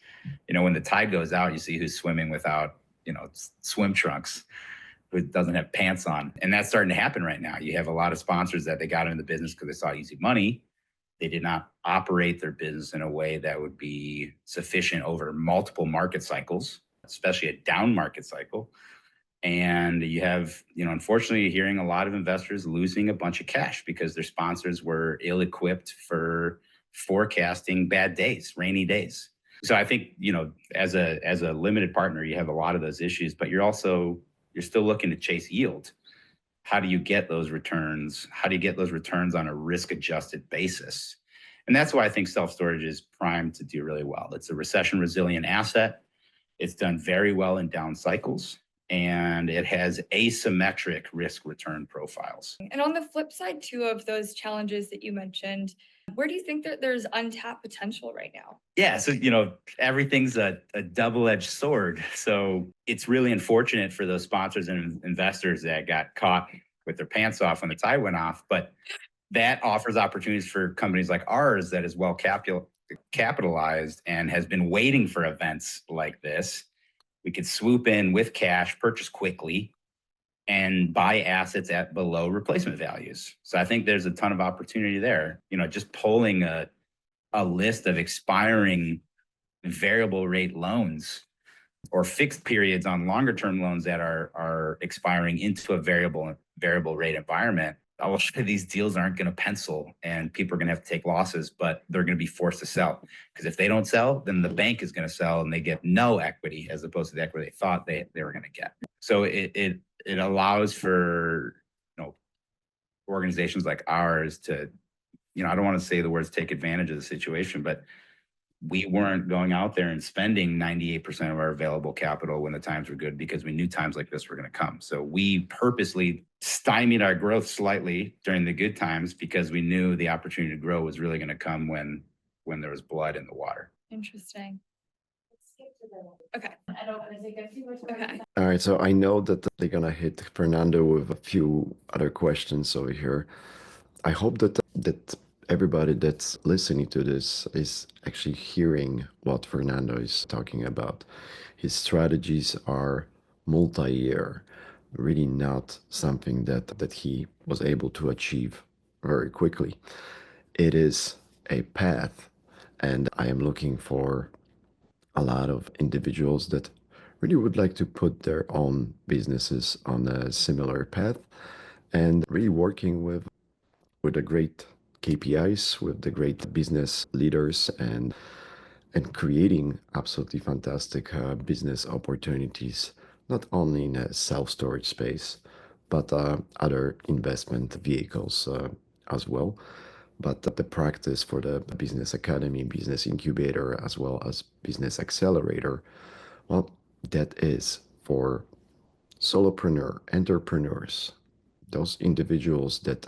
when the tide goes out, you see who's swimming without, swim trunks, who doesn't have pants on. And that's starting to happen right now. You have a lot of sponsors that they got into the business because they saw easy money. They did not operate their business in a way that would be sufficient over multiple market cycles, especially a down market cycle. And you have, unfortunately, hearing a lot of investors losing a bunch of cash because their sponsors were ill-equipped for forecasting bad days, rainy days. So I think, as a limited partner, you have a lot of those issues, but you're still looking to chase yield. How do you get those returns? How do you get those returns on a risk-adjusted basis? And that's why I think self-storage is primed to do really well. It's a recession-resilient asset. It's done very well in down cycles, and it has asymmetric risk-return profiles. And on the flip side, too, of those challenges that you mentioned, where do you think that there's untapped potential right now? Yeah, so, everything's a double-edged sword. So it's really unfortunate for those sponsors and investors that got caught with their pants off when the tide went off. But that offers opportunities for companies like ours that is well capitalized and has been waiting for events like this. We could swoop in with cash, purchase quickly, and buy assets at below replacement values. So I think there's a ton of opportunity there. Just pulling a list of expiring variable rate loans or fixed periods on longer term loans that are expiring into a variable rate environment a lot of these deals aren't going to pencil and people are going to have to take losses, but they're going to be forced to sell. Because if they don't sell, then the bank is going to sell and they get no equity as opposed to the equity they thought they were going to get. So it allows for, organizations like ours to, I don't want to say the words take advantage of the situation, but we weren't going out there and spending 98% of our available capital when the times were good because we knew times like this were going to come. So we purposely stymied our growth slightly during the good times because we knew the opportunity to grow was really going to come when there was blood in the water. Interesting. Okay. Okay. All right. So I know that they're going to hit Fernando with a few other questions over here. I hope that everybody that's listening to this is actually hearing what Fernando is talking about. His strategies are multi-year, really not something that he was able to achieve very quickly. It is a path, and I am looking for a lot of individuals that really would like to put their own businesses on a similar path and really working with the great KPIs, with the great business leaders, and creating absolutely fantastic business opportunities, not only in a self-storage space, but other investment vehicles as well. But the practice for the business academy, business incubator, as well as business accelerator, well, that is for solopreneur entrepreneurs, those individuals that,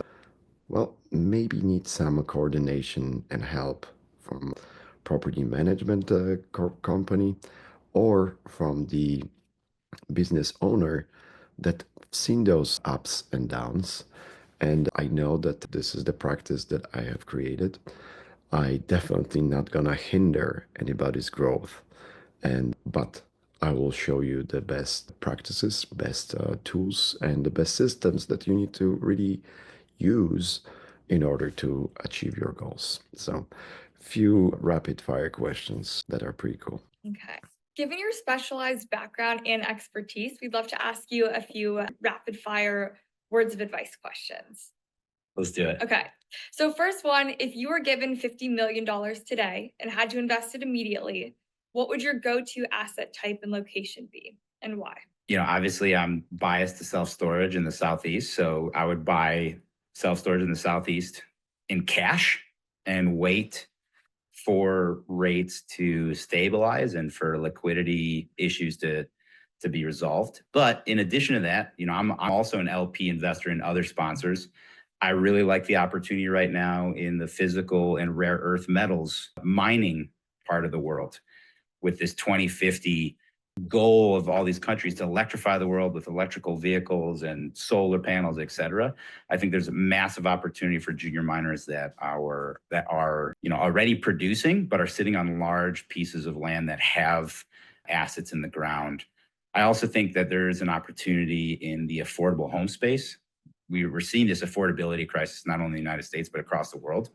well, maybe need some coordination and help from property management company or from the business owner that seen those ups and downs. And I know that this is the practice that I have created. I definitely not gonna hinder anybody's growth, but I will show you the best practices, best tools, and the best systems that you need to really use in order to achieve your goals. So, few rapid fire questions that are pretty cool. Okay. Given your specialized background and expertise, we'd love to ask you a few rapid fire words of advice questions. Let's do it. Okay. So first one, if you were given $50 million today and had to invest it immediately, what would your go-to asset type and location be and why? Obviously I'm biased to self-storage in the Southeast. So I would buy self-storage in the Southeast in cash and wait for rates to stabilize and for liquidity issues to be resolved. But in addition to that, I'm also an LP investor in other sponsors. I really like the opportunity right now in the physical and rare earth metals mining part of the world with this 2050 goal of all these countries to electrify the world with electrical vehicles and solar panels, et cetera. I think there's a massive opportunity for junior miners that are already producing, but are sitting on large pieces of land that have assets in the ground. I also think that there is an opportunity in the affordable home space. We're seeing this affordability crisis, not only in the United States, but across the world.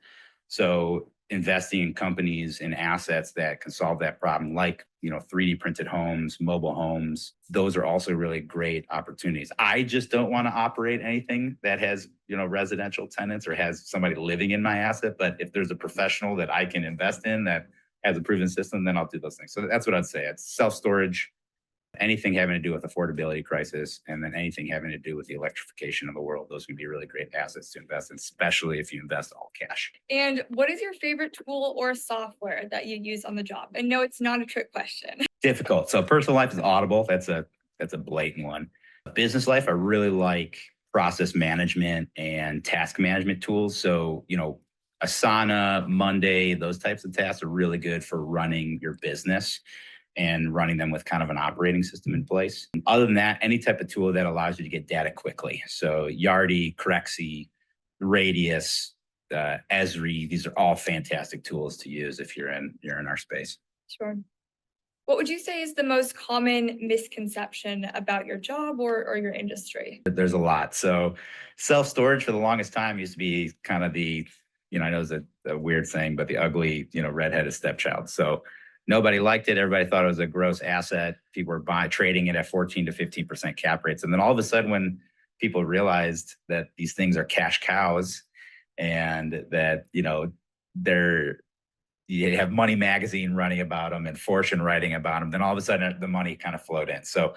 So investing in companies and assets that can solve that problem, like 3D printed homes, mobile homes, those are also really great opportunities. I just don't want to operate anything that has residential tenants or has somebody living in my asset. But if there's a professional that I can invest in that has a proven system, then I'll do those things. So that's what I'd say. It's self-storage, anything having to do with affordability crisis, and then anything having to do with the electrification of the world. Those can be really great assets to invest in, especially if you invest all cash. And what is your favorite tool or software that you use on the job? And no, it's not a trick question. Difficult. So personal life is Audible. That's a blatant one. Business life, I really like process management and task management tools. So, Asana, Monday, those types of tasks are really good for running your business and running them with kind of an operating system in place. Other than that, any type of tool that allows you to get data quickly. So Yardi, Crexi, Radius, Esri, these are all fantastic tools to use if you're in our space. Sure. What would you say is the most common misconception about your job or your industry? There's a lot. So self-storage for the longest time used to be kind of the, I know it's a weird thing, but the ugly, redheaded stepchild. So nobody liked it. Everybody thought it was a gross asset. People were trading it at 14 to 15% cap rates. And then all of a sudden, when people realized that these things are cash cows, and that, they're you have Money Magazine running about them and Fortune writing about them, then all of a sudden the money kind of flowed in. So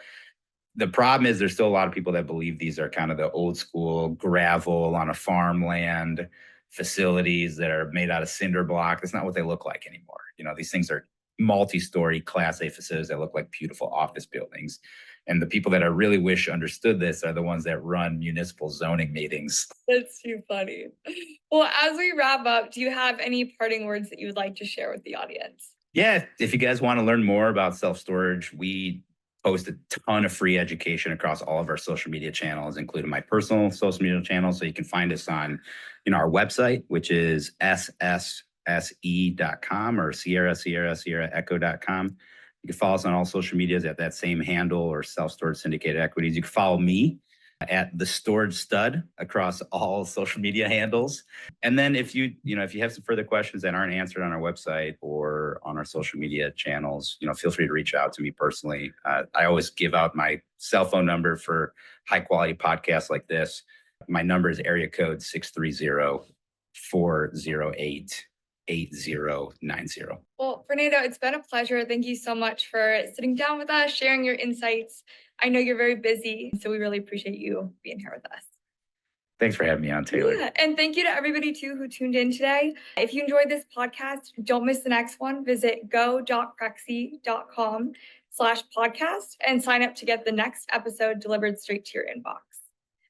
the problem is there's still a lot of people that believe these are kind of the old school gravel on a farmland facilities that are made out of cinder block. That's not what they look like anymore. These things are multi-story Class A facilities that look like beautiful office buildings. And the people that I really wish understood this are the ones that run municipal zoning meetings. That's too funny. Well, as we wrap up, do you have any parting words that you would like to share with the audience? Yeah, if you guys want to learn more about self-storage, we post a ton of free education across all of our social media channels, including my personal social media channel. So you can find us on, our website, which is sse.com, or Sierra Echo.com. You can follow us on all social medias at that same handle, or Self-Storage Syndicated Equities. You can follow me at The Storage Stud across all social media handles. And then if you have some further questions that aren't answered on our website or on our social media channels, feel free to reach out to me personally. I always give out my cell phone number for high quality podcasts like this. My number is area code 630-408-8090. Well, Fernando, it's been a pleasure. Thank you so much for sitting down with us, sharing your insights. I know you're very busy, so we really appreciate you being here with us. Thanks for having me on, Taylor. Yeah, and thank you to everybody, too, who tuned in today. If you enjoyed this podcast, don't miss the next one. Visit go.crexi.com/podcast and sign up to get the next episode delivered straight to your inbox.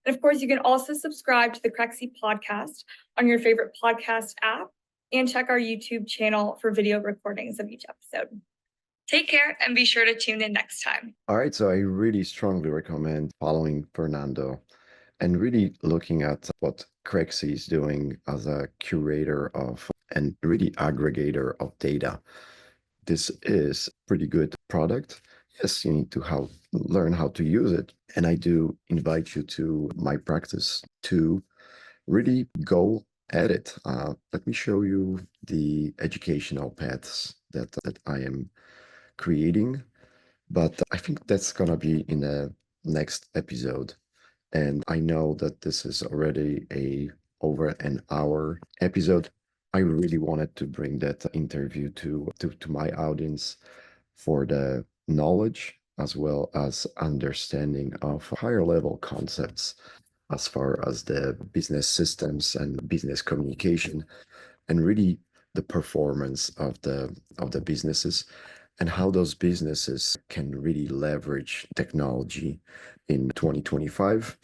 And of course, you can also subscribe to the Crexi Podcast on your favorite podcast app and check our YouTube channel for video recordings of each episode. Take care and be sure to tune in next time. All right, so I really strongly recommend following Fernando and really looking at what Crexi is doing as a curator of and really aggregator of data. This is a pretty good product. Yes, you need to learn how to use it. And I do invite you to my practice to really go at it. Let me show you the educational paths that I am creating. But I think that's going to be in the next episode. And I know that this is already over an hour episode. I really wanted to bring that interview to my audience for the knowledge as well as understanding of higher level concepts as far as the business systems and business communication, and really the performance of the businesses, and how those businesses can really leverage technology in 2025.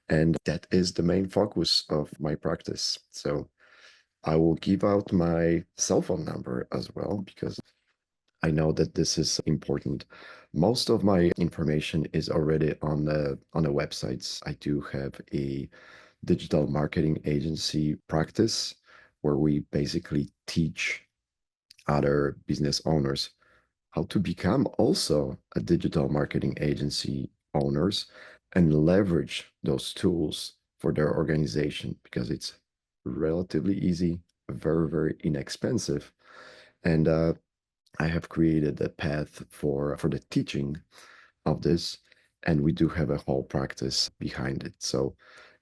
And that is the main focus of my practice. So I will give out my cell phone number as well, because I know that this is important. Most of my information is already on the websites. I do have a digital marketing agency practice where we basically teach other business owners how to become also a digital marketing agency owners and leverage those tools for their organization, because it's relatively easy, very, very inexpensive. And I have created a path for the teaching of this, and we do have a whole practice behind it. So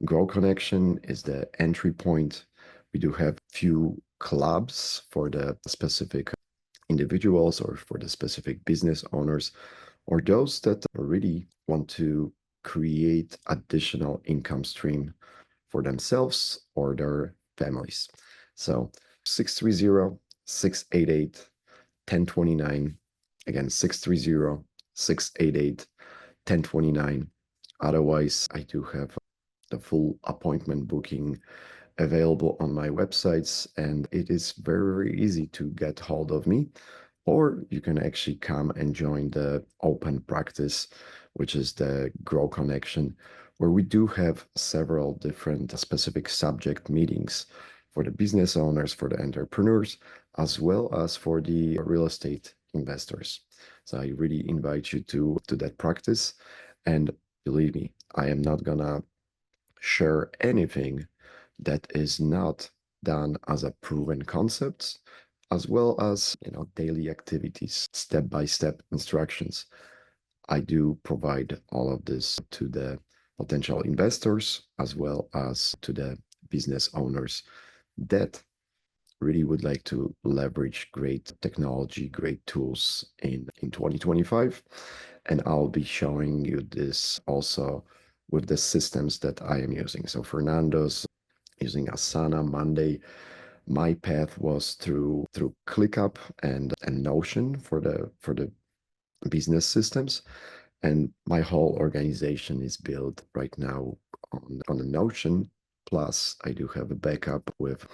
Grow Connection is the entry point. We do have few clubs for the specific individuals or for the specific business owners, or those that really want to create additional income stream for themselves or their families. So 630-688-1029. Again, 630-688-1029. Otherwise, I do have the full appointment booking available on my websites, and it is very, very easy to get hold of me. Or you can actually come and join the open practice, which is the Grow Connection, where we do have several different specific subject meetings for the business owners, for the entrepreneurs, as well as for the real estate investors. So I really invite you to that practice. And believe me, I am not gonna share anything that is not done as a proven concepts, as well as daily activities, step-by-step instructions. I do provide all of this to the potential investors as well as to the business owners that really would like to leverage great technology, great tools in 2025. And I'll be showing you this also with the systems that I am using. So Fernando's using Asana, Monday. My path was through ClickUp and Notion for the business systems. And my whole organization is built right now on a Notion. Plus, I do have a backup with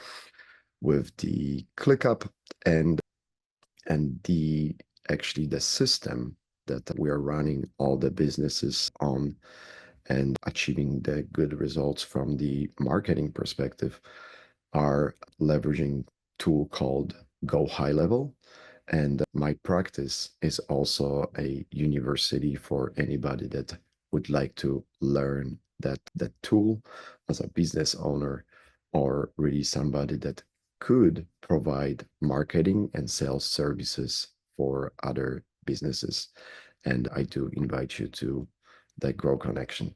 the ClickUp and the actually the system that we are running all the businesses on and achieving the good results from the marketing perspective are leveraging tool called Go High Level. And my practice is also a university for anybody that would like to learn that tool as a business owner or really somebody that could provide marketing and sales services for other businesses. And I do invite you to the Grow Connection.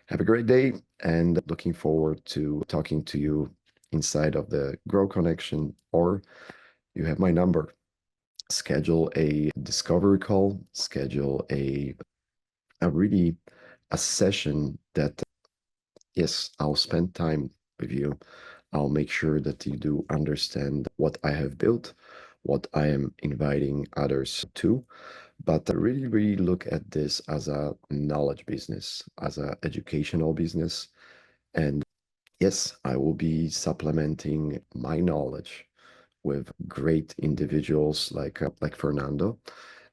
Have a great day and looking forward to talking to you inside of the Grow Connection, or you have my number. Schedule a discovery call, schedule a really a session that, yes, I'll spend time with you. I'll make sure that you do understand what I have built, what I am inviting others to, but really, really look at this as a knowledge business, as an educational business. And yes, I will be supplementing my knowledge with great individuals like Fernando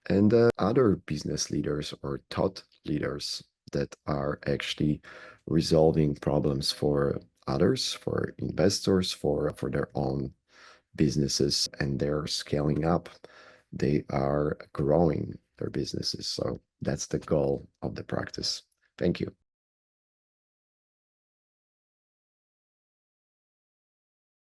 and other business leaders or thought leaders that are actually resolving problems for others, for investors, for their own businesses, and they're scaling up. They are growing their businesses. So that's the goal of the practice. Thank you.